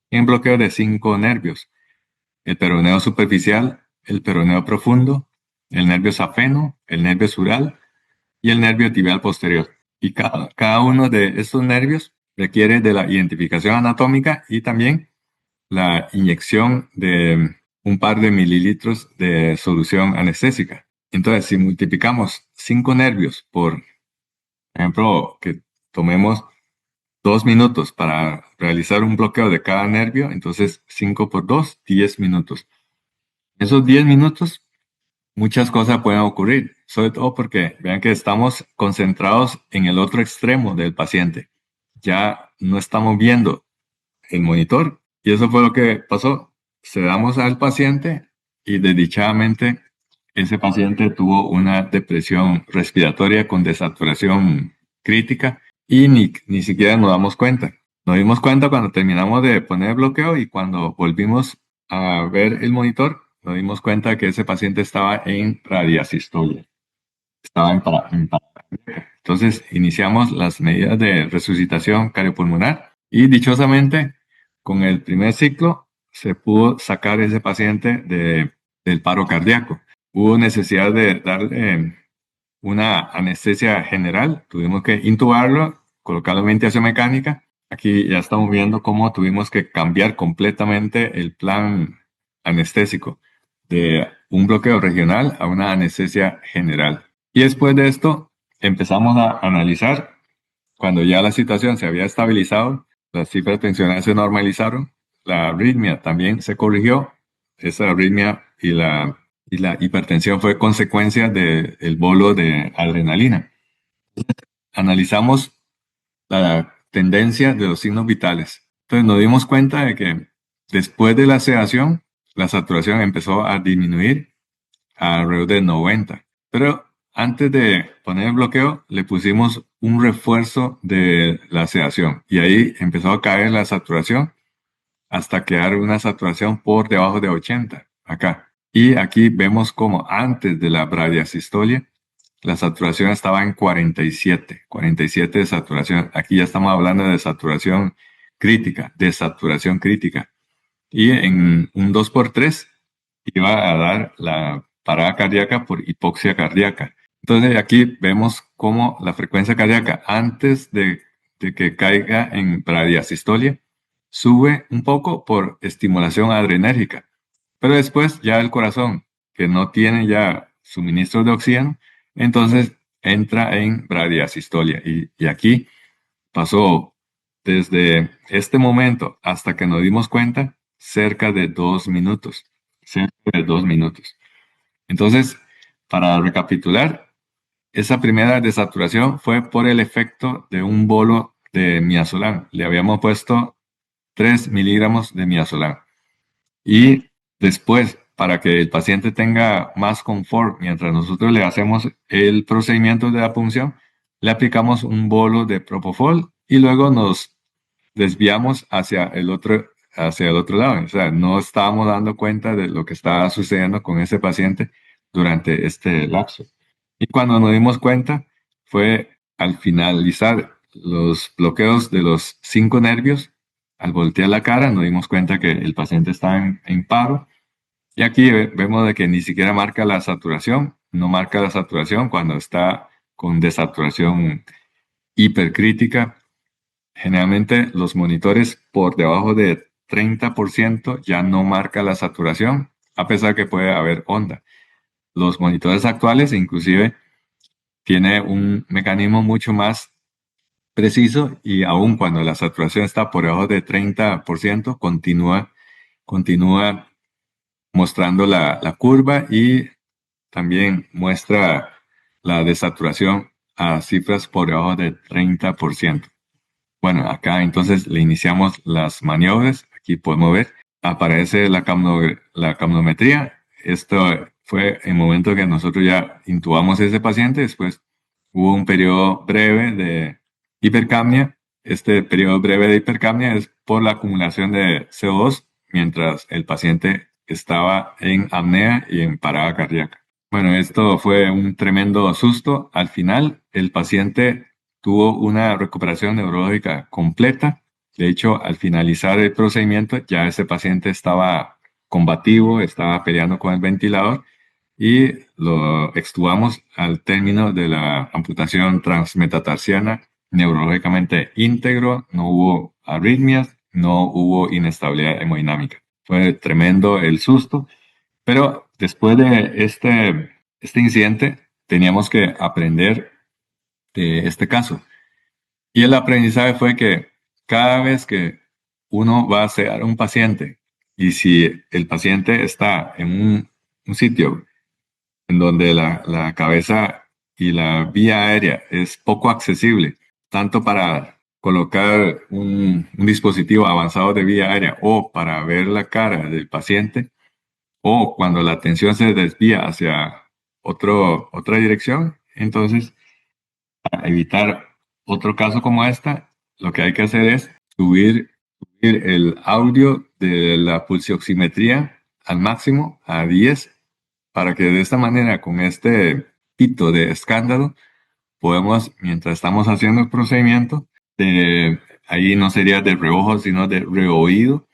en bloqueo de 5 nervios: el peroneo superficial, el peroneo profundo, el nervio safeno, el nervio sural y el nervio tibial posterior. Y cada uno de estos nervios requiere de la identificación anatómica y también la inyección de un par de mililitros de solución anestésica. Entonces, si multiplicamos 5 nervios por ejemplo, que tomemos 2 minutos para realizar un bloqueo de cada nervio, entonces 5 por 2, 10 minutos. Esos 10 minutos, muchas cosas pueden ocurrir, sobre todo porque vean que estamos concentrados en el otro extremo del paciente. Ya no estamos viendo el monitor y eso fue lo que pasó. Sedamos al paciente y desdichadamente ese paciente tuvo una depresión respiratoria con desaturación crítica y ni siquiera nos damos cuenta. Nos dimos cuenta cuando terminamos de poner el bloqueo y cuando volvimos a ver el monitor, nos dimos cuenta que ese paciente estaba en radiasistolia, estaba en paracardíaca. Entonces iniciamos las medidas de resucitación cardiopulmonar y dichosamente con el primer ciclo se pudo sacar ese paciente del paro cardíaco. Hubo necesidad de darle una anestesia general, tuvimos que intubarlo, colocarle ventilación mecánica. Aquí ya estamos viendo cómo tuvimos que cambiar completamente el plan anestésico de un bloqueo regional a una anestesia general. Y después de esto empezamos a analizar, cuando ya la situación se había estabilizado, las cifras tensionales se normalizaron, la arritmia también se corrigió, esa arritmia y la hipertensión fue consecuencia del bolo de adrenalina. Analizamos la tendencia de los signos vitales. Entonces nos dimos cuenta de que después de la sedación, la saturación empezó a disminuir a alrededor de 90. Pero antes de poner el bloqueo, le pusimos un refuerzo de la sedación y ahí empezó a caer la saturación hasta quedar una saturación por debajo de 80 acá. Y aquí vemos como antes de la bradiasistolia, la saturación estaba en 47 de saturación. Aquí ya estamos hablando de saturación crítica, de saturación crítica. Y en un 2 por 3 iba a dar la parada cardíaca por hipoxia cardíaca. Entonces aquí vemos cómo la frecuencia cardíaca antes de que caiga en bradiasistolia sube un poco por estimulación adrenérgica, pero después ya el corazón, que no tiene ya suministro de oxígeno, entonces entra en bradiasistolia. Y aquí pasó desde este momento hasta que nos dimos cuenta cerca de 2 minutos. Cerca de 2 minutos. Entonces, para recapitular, esa primera desaturación fue por el efecto de un bolo de midazolam. Le habíamos puesto 3 miligramos de midazolam. Y después, para que el paciente tenga más confort, mientras nosotros le hacemos el procedimiento de la punción, le aplicamos un bolo de propofol y luego nos desviamos hacia el otro lado. O sea, no estábamos dando cuenta de lo que estaba sucediendo con ese paciente durante este lapso. Y cuando nos dimos cuenta fue al finalizar los bloqueos de los 5 nervios. Al voltear la cara nos dimos cuenta que el paciente estaba en paro. Y aquí vemos de que ni siquiera marca la saturación, no marca la saturación cuando está con desaturación hipercrítica. Generalmente los monitores por debajo de 30% ya no marca la saturación, a pesar que puede haber onda. Los monitores actuales inclusive tiene un mecanismo mucho más preciso y aun cuando la saturación está por debajo de 30%, continúa mostrando la curva y también muestra la desaturación a cifras por debajo de 30%. Bueno, acá entonces le iniciamos las maniobras. Aquí podemos ver, aparece la capnometría. Esto fue el momento que nosotros ya intubamos a ese paciente. Después hubo un periodo breve de hipercapnia. Este periodo breve de hipercapnia es por la acumulación de CO2 mientras el paciente estaba en apnea y en parada cardíaca. Bueno, esto fue un tremendo susto. Al final, el paciente tuvo una recuperación neurológica completa. De hecho, al finalizar el procedimiento, ya ese paciente estaba combativo, estaba peleando con el ventilador y lo extubamos al término de la amputación transmetatarsiana neurológicamente íntegro, no hubo arritmias, no hubo inestabilidad hemodinámica. Fue tremendo el susto, pero después de este incidente teníamos que aprender de este caso. Y el aprendizaje fue que cada vez que uno va a sedar a un paciente y si el paciente está en un sitio en donde la cabeza y la vía aérea es poco accesible, tanto para colocar un dispositivo avanzado de vía aérea o para ver la cara del paciente, o cuando la atención se desvía hacia otra dirección, entonces para evitar otro caso como esta, lo que hay que hacer es subir el audio de la pulsioximetría al máximo, a 10, para que de esta manera, con este pito de escándalo, podemos, mientras estamos haciendo el procedimiento, ahí no sería de reojo, sino de reoído,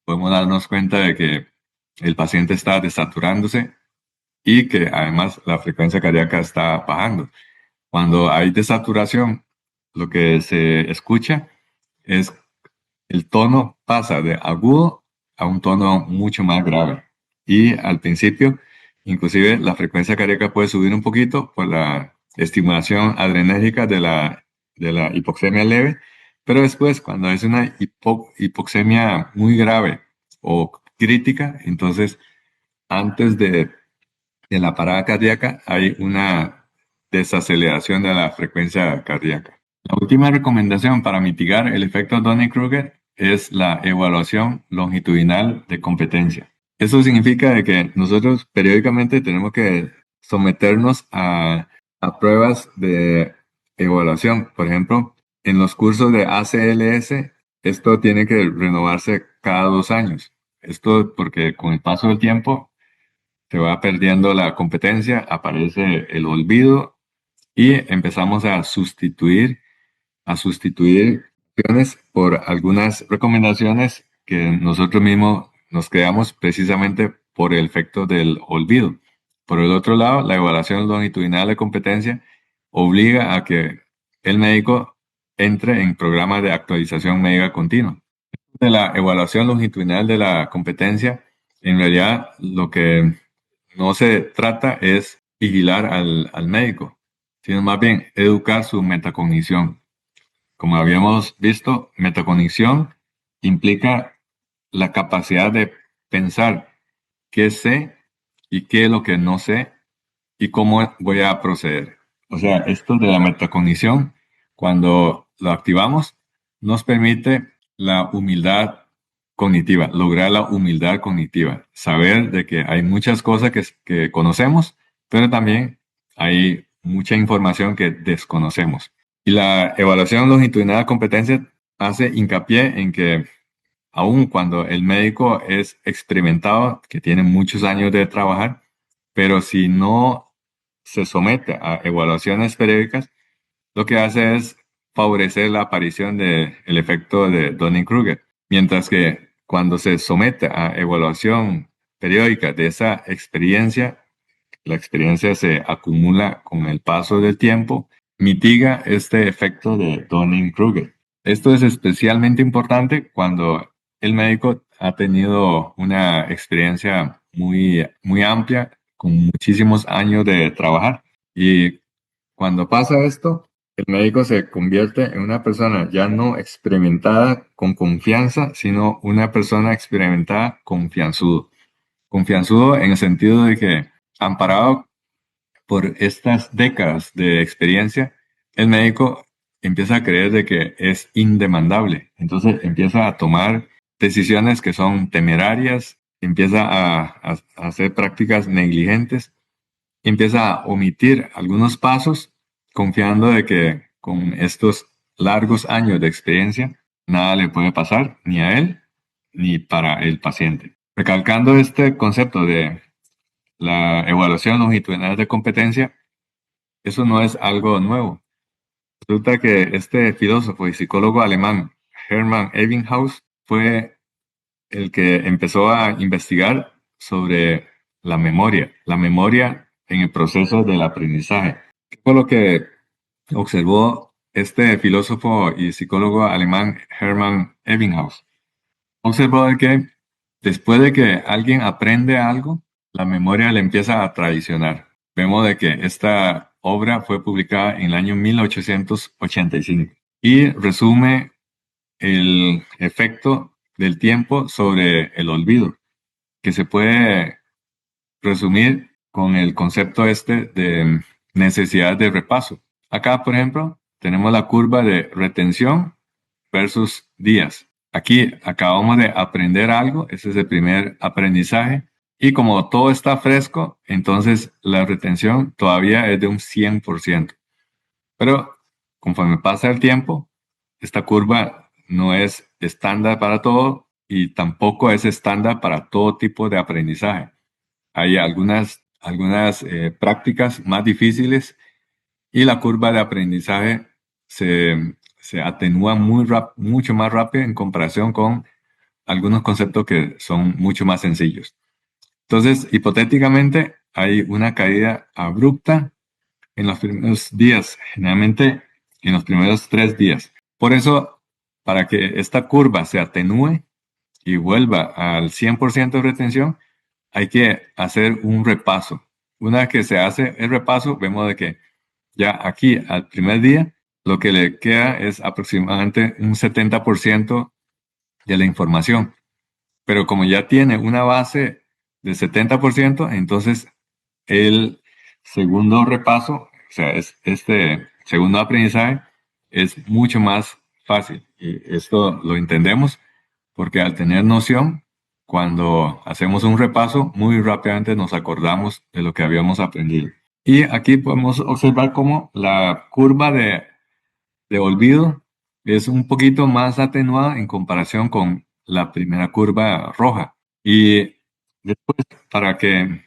podemos darnos cuenta de que el paciente está desaturándose y que además la frecuencia cardíaca está bajando. Cuando hay desaturación, lo que se escucha es el tono pasa de agudo a un tono mucho más grave. Y al principio, inclusive la frecuencia cardíaca puede subir un poquito por la estimulación adrenérgica de la hipoxemia leve, pero después, cuando es una hipoxemia muy grave o crítica, entonces antes de la parada cardíaca hay una desaceleración de la frecuencia cardíaca. La última recomendación para mitigar el efecto Dunning-Kruger es la evaluación longitudinal de competencia. Eso significa de que nosotros periódicamente tenemos que someternos a pruebas de evaluación. Por ejemplo, en los cursos de ACLS, esto tiene que renovarse cada 2 años. Esto porque con el paso del tiempo se va perdiendo la competencia, aparece el olvido y empezamos a sustituir opciones por algunas recomendaciones que nosotros mismos nos creamos precisamente por el efecto del olvido. Por el otro lado, la evaluación longitudinal de competencia obliga a que el médico entre en programas de actualización médica continua. De la evaluación longitudinal de la competencia, en realidad lo que no se trata es vigilar al médico. sino más bien educar su metacognición. Como habíamos visto, metacognición implica la capacidad de pensar qué sé y qué es lo que no sé y cómo voy a proceder. O sea, esto de la metacognición, cuando lo activamos, nos permite la humildad cognitiva, lograr la humildad cognitiva, saber de que hay muchas cosas que conocemos, pero también hay mucha información que desconocemos. Y la evaluación longitudinal de competencia hace hincapié en que aun cuando el médico es experimentado, que tiene muchos años de trabajar, pero si no se somete a evaluaciones periódicas, lo que hace es favorecer la aparición del efecto de Dunning-Kruger. Mientras que cuando se somete a evaluación periódica de esa experiencia, la experiencia se acumula con el paso del tiempo, mitiga este efecto de Dunning-Kruger. Esto es especialmente importante cuando el médico ha tenido una experiencia muy amplia, con muchísimos años de trabajar. Y cuando pasa esto, el médico se convierte en una persona ya no experimentada con confianza, sino una persona experimentada confianzudo. Confianzudo en el sentido de que, amparado por estas décadas de experiencia, el médico empieza a creer de que es indemandable. Entonces empieza a tomar decisiones que son temerarias, empieza a hacer prácticas negligentes, empieza a omitir algunos pasos confiando de que con estos largos años de experiencia nada le puede pasar ni a él ni para el paciente. Recalcando este concepto de la evaluación longitudinal de competencia, eso no es algo nuevo. Resulta que este filósofo y psicólogo alemán, Hermann Ebbinghaus, fue el que empezó a investigar sobre la memoria en el proceso del aprendizaje. ¿Qué fue lo que observó este filósofo y psicólogo alemán Hermann Ebbinghaus? Observó de que después de que alguien aprende algo, la memoria le empieza a traicionar. Vemos de que esta obra fue publicada en el año 1885 y resume el efecto del tiempo sobre el olvido, que se puede resumir con el concepto este de necesidad de repaso. Acá, por ejemplo, tenemos la curva de retención versus días. Aquí acabamos de aprender algo, ese es el primer aprendizaje, y como todo está fresco, entonces la retención todavía es de un 100%. Pero conforme pasa el tiempo, esta curva no es estándar para todo y tampoco es estándar para todo tipo de aprendizaje. Hay algunas prácticas más difíciles y la curva de aprendizaje se atenúa mucho más rápido en comparación con algunos conceptos que son mucho más sencillos. Entonces, hipotéticamente, hay una caída abrupta en los primeros días, generalmente en los primeros 3 días. Por eso, para que esta curva se atenúe y vuelva al 100% de retención, hay que hacer un repaso. Una vez que se hace el repaso, vemos de que ya aquí al primer día, lo que le queda es aproximadamente un 70% de la información. Pero como ya tiene una base de 70%, entonces el segundo repaso, o sea, este segundo aprendizaje es mucho más fácil. Y esto lo entendemos porque al tener noción, cuando hacemos un repaso, muy rápidamente nos acordamos de lo que habíamos aprendido. Y aquí podemos observar cómo la curva de olvido es un poquito más atenuada en comparación con la primera curva roja. Y después, para que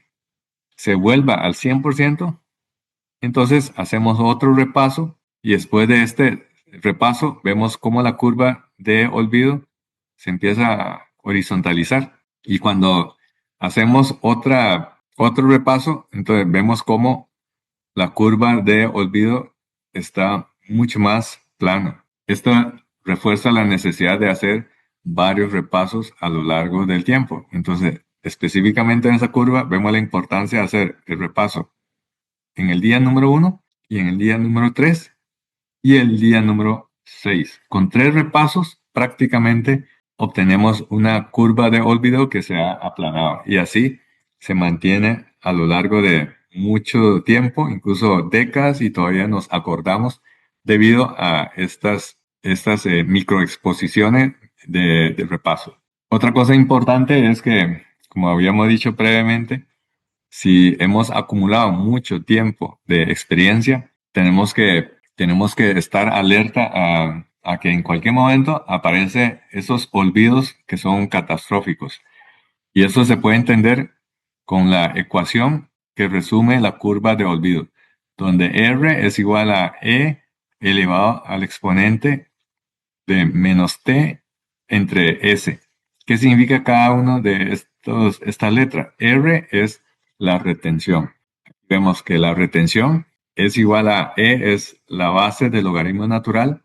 se vuelva al 100%, entonces hacemos otro repaso y después de este repaso vemos cómo la curva de olvido se empieza a horizontalizar. Y cuando hacemos otro repaso, entonces vemos cómo la curva de olvido está mucho más plana. Esto refuerza la necesidad de hacer varios repasos a lo largo del tiempo. Entonces, específicamente en esa curva, vemos la importancia de hacer el repaso en el día número 1 y en el día número 3 y el día número 6. Con 3 repasos prácticamente obtenemos una curva de olvido que se ha aplanado y así se mantiene a lo largo de mucho tiempo, incluso décadas, y todavía nos acordamos debido a estas microexposiciones de repaso. Otra cosa importante es que, como habíamos dicho previamente, si hemos acumulado mucho tiempo de experiencia, tenemos que estar alerta a que en cualquier momento aparecen esos olvidos que son catastróficos. Y eso se puede entender con la ecuación que resume la curva de olvido, donde R es igual a E elevado al exponente de menos T entre S. ¿Qué significa cada uno de esta letra? R es la retención. Vemos que la retención es igual a E, es la base del logaritmo natural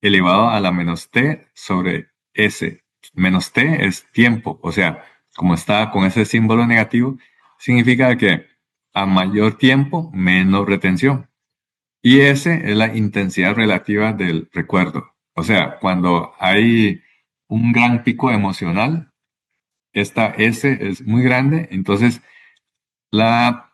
elevado a la menos T sobre S. Menos T es tiempo, o sea, como está con ese símbolo negativo, significa que a mayor tiempo, menos retención. Y S es la intensidad relativa del recuerdo. O sea, cuando hay un gran pico emocional, esta S es muy grande, entonces la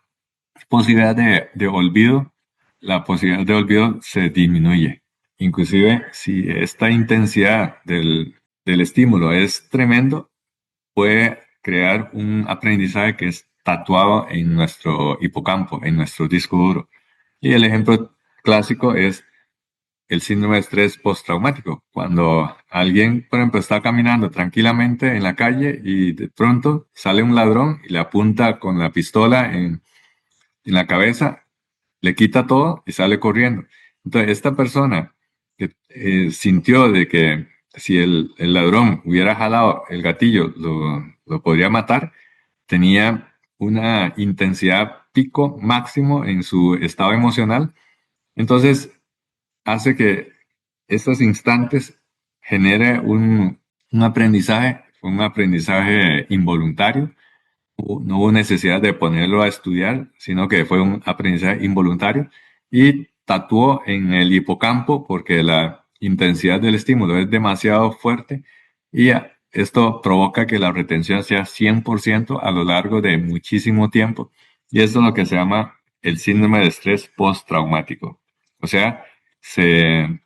posibilidad de olvido, la posibilidad de olvido se disminuye. Inclusive, si esta intensidad del estímulo es tremendo, puede crear un aprendizaje que es tatuado en nuestro hipocampo, en nuestro disco duro. Y el ejemplo clásico es el síndrome de estrés postraumático. Cuando alguien, por ejemplo, está caminando tranquilamente en la calle y de pronto sale un ladrón y le apunta con la pistola en la cabeza, le quita todo y sale corriendo. Entonces, esta persona que sintió de que si el ladrón hubiera jalado el gatillo, lo podría matar, tenía una intensidad pico máximo en su estado emocional. Entonces, hace que estos instantes genere un aprendizaje involuntario. No hubo necesidad de ponerlo a estudiar, sino que fue un aprendizaje involuntario y tatuó en el hipocampo porque la intensidad del estímulo es demasiado fuerte y esto provoca que la retención sea 100% a lo largo de muchísimo tiempo. Y esto es lo que se llama el síndrome de estrés postraumático. O sea, se,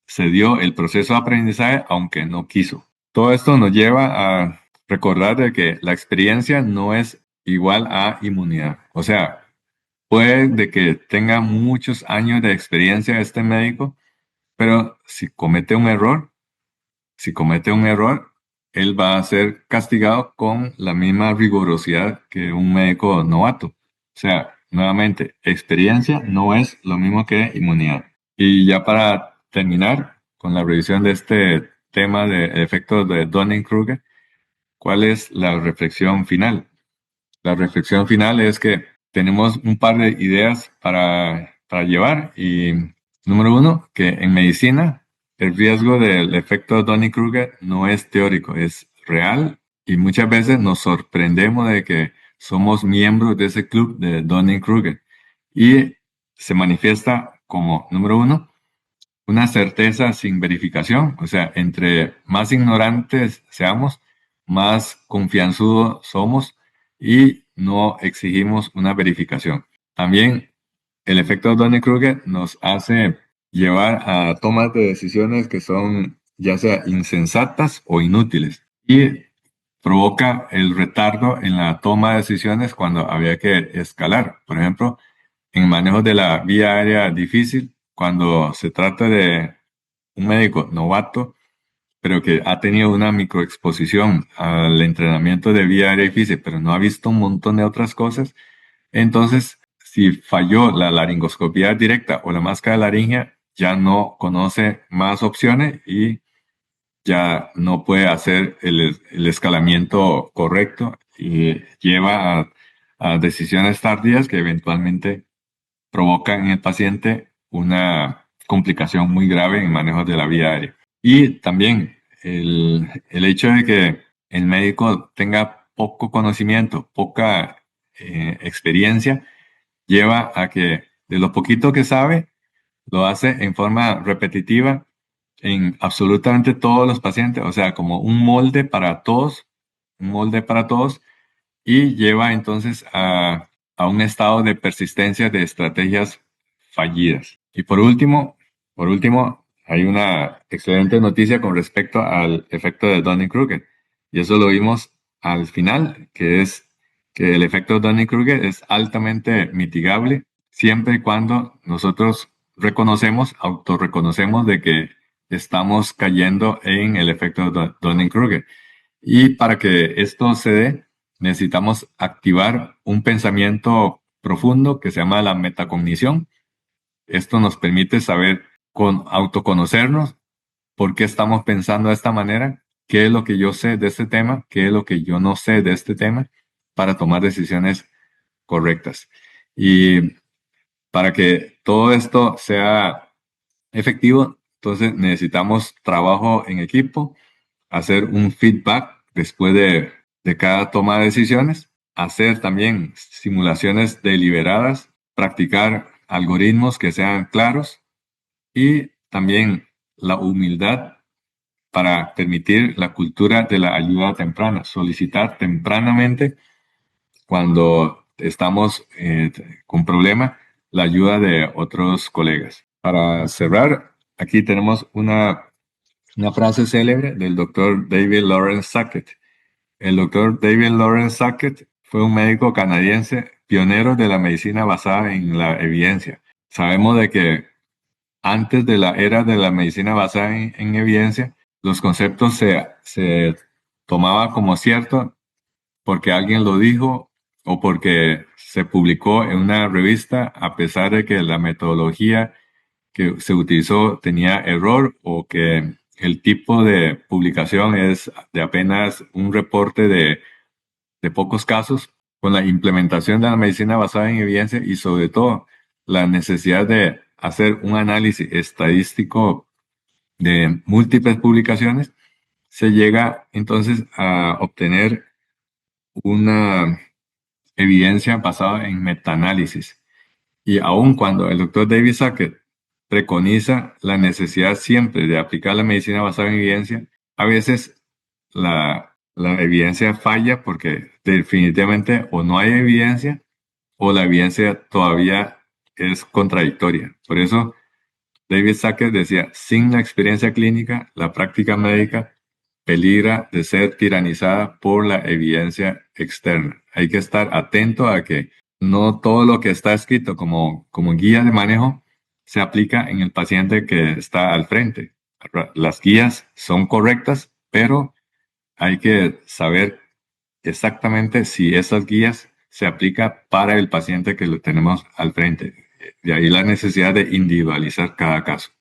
se dio el proceso de aprendizaje aunque no quiso. Todo esto nos lleva a recordar de que la experiencia no es igual a inmunidad. O sea, puede de que tenga muchos años de experiencia este médico, pero si comete un error, él va a ser castigado con la misma rigurosidad que un médico novato. O sea, nuevamente, experiencia no es lo mismo que inmunidad. Y ya para terminar con la revisión de este tema de efectos de Dunning-Kruger, ¿cuál es la reflexión final? La reflexión final es que tenemos un par de ideas para llevar y número uno, que en medicina el riesgo del efecto Dunning-Kruger no es teórico, es real y muchas veces nos sorprendemos de que somos miembros de ese club de Dunning-Kruger y se manifiesta como, número uno, una certeza sin verificación, o sea, entre más ignorantes seamos, más confianzudos somos y no exigimos una verificación. También el efecto Dunning-Kruger nos hace llevar a tomas de decisiones que son ya sea insensatas o inútiles y provoca el retardo en la toma de decisiones cuando había que escalar. Por ejemplo, en manejo de la vía aérea difícil, cuando se trata de un médico novato, pero que ha tenido una microexposición al entrenamiento de vía aérea difícil, pero no ha visto un montón de otras cosas, entonces, si falló la laringoscopía directa o la máscara laringea, ya no conoce más opciones y ya no puede hacer el escalamiento correcto y lleva a decisiones tardías que eventualmente provocan en el paciente una complicación muy grave en el manejo de la vía aérea. Y también el hecho de que el médico tenga poco conocimiento, poca experiencia, lleva a que De lo poquito que sabe, lo hace en forma repetitiva en absolutamente todos los pacientes, o sea, como un molde para todos, y lleva entonces a un estado de persistencia de estrategias fallidas. Y por último, hay una excelente noticia con respecto al efecto de Dunning-Kruger. Y eso lo vimos al final, que es que el efecto Dunning-Kruger es altamente mitigable siempre y cuando nosotros autorreconocemos de que estamos cayendo en el efecto Dunning-Kruger. Y para que esto se dé, necesitamos activar un pensamiento profundo que se llama la metacognición. Esto nos permite saber autoconocernos, por qué estamos pensando de esta manera, qué es lo que yo sé de este tema, qué es lo que yo no sé de este tema, para tomar decisiones correctas. Y para que todo esto sea efectivo, entonces necesitamos trabajo en equipo, hacer un feedback después de cada toma de decisiones, hacer también simulaciones deliberadas, practicar algoritmos que sean claros y también la humildad para permitir la cultura de la ayuda temprana, solicitar tempranamente cuando estamos con problema la ayuda de otros colegas. Para cerrar, aquí tenemos una frase célebre del doctor David Lawrence Sackett. El doctor David Lawrence Sackett fue un médico canadiense pionero de la medicina basada en la evidencia. Sabemos de que antes de la era de la medicina basada en evidencia, los conceptos se tomaba como cierto porque alguien lo dijo o porque se publicó en una revista, a pesar de que la metodología que se utilizó tenía error o que el tipo de publicación es de apenas un reporte de pocos casos. Con la implementación de la medicina basada en evidencia y sobre todo la necesidad de hacer un análisis estadístico de múltiples publicaciones, se llega entonces a obtener una evidencia basada en metaanálisis. Y aun cuando el doctor David Sackett preconiza la necesidad siempre de aplicar la medicina basada en evidencia, a veces la evidencia falla porque definitivamente o no hay evidencia o la evidencia todavía es contradictoria. Por eso David Sackett decía, sin la experiencia clínica, la práctica médica peligra de ser tiranizada por la evidencia externa. Hay que estar atento a que no todo lo que está escrito como guía de manejo se aplica en el paciente que está al frente. Las guías son correctas, pero hay que saber exactamente si esas guías se aplican para el paciente que lo tenemos al frente. De ahí la necesidad de individualizar cada caso.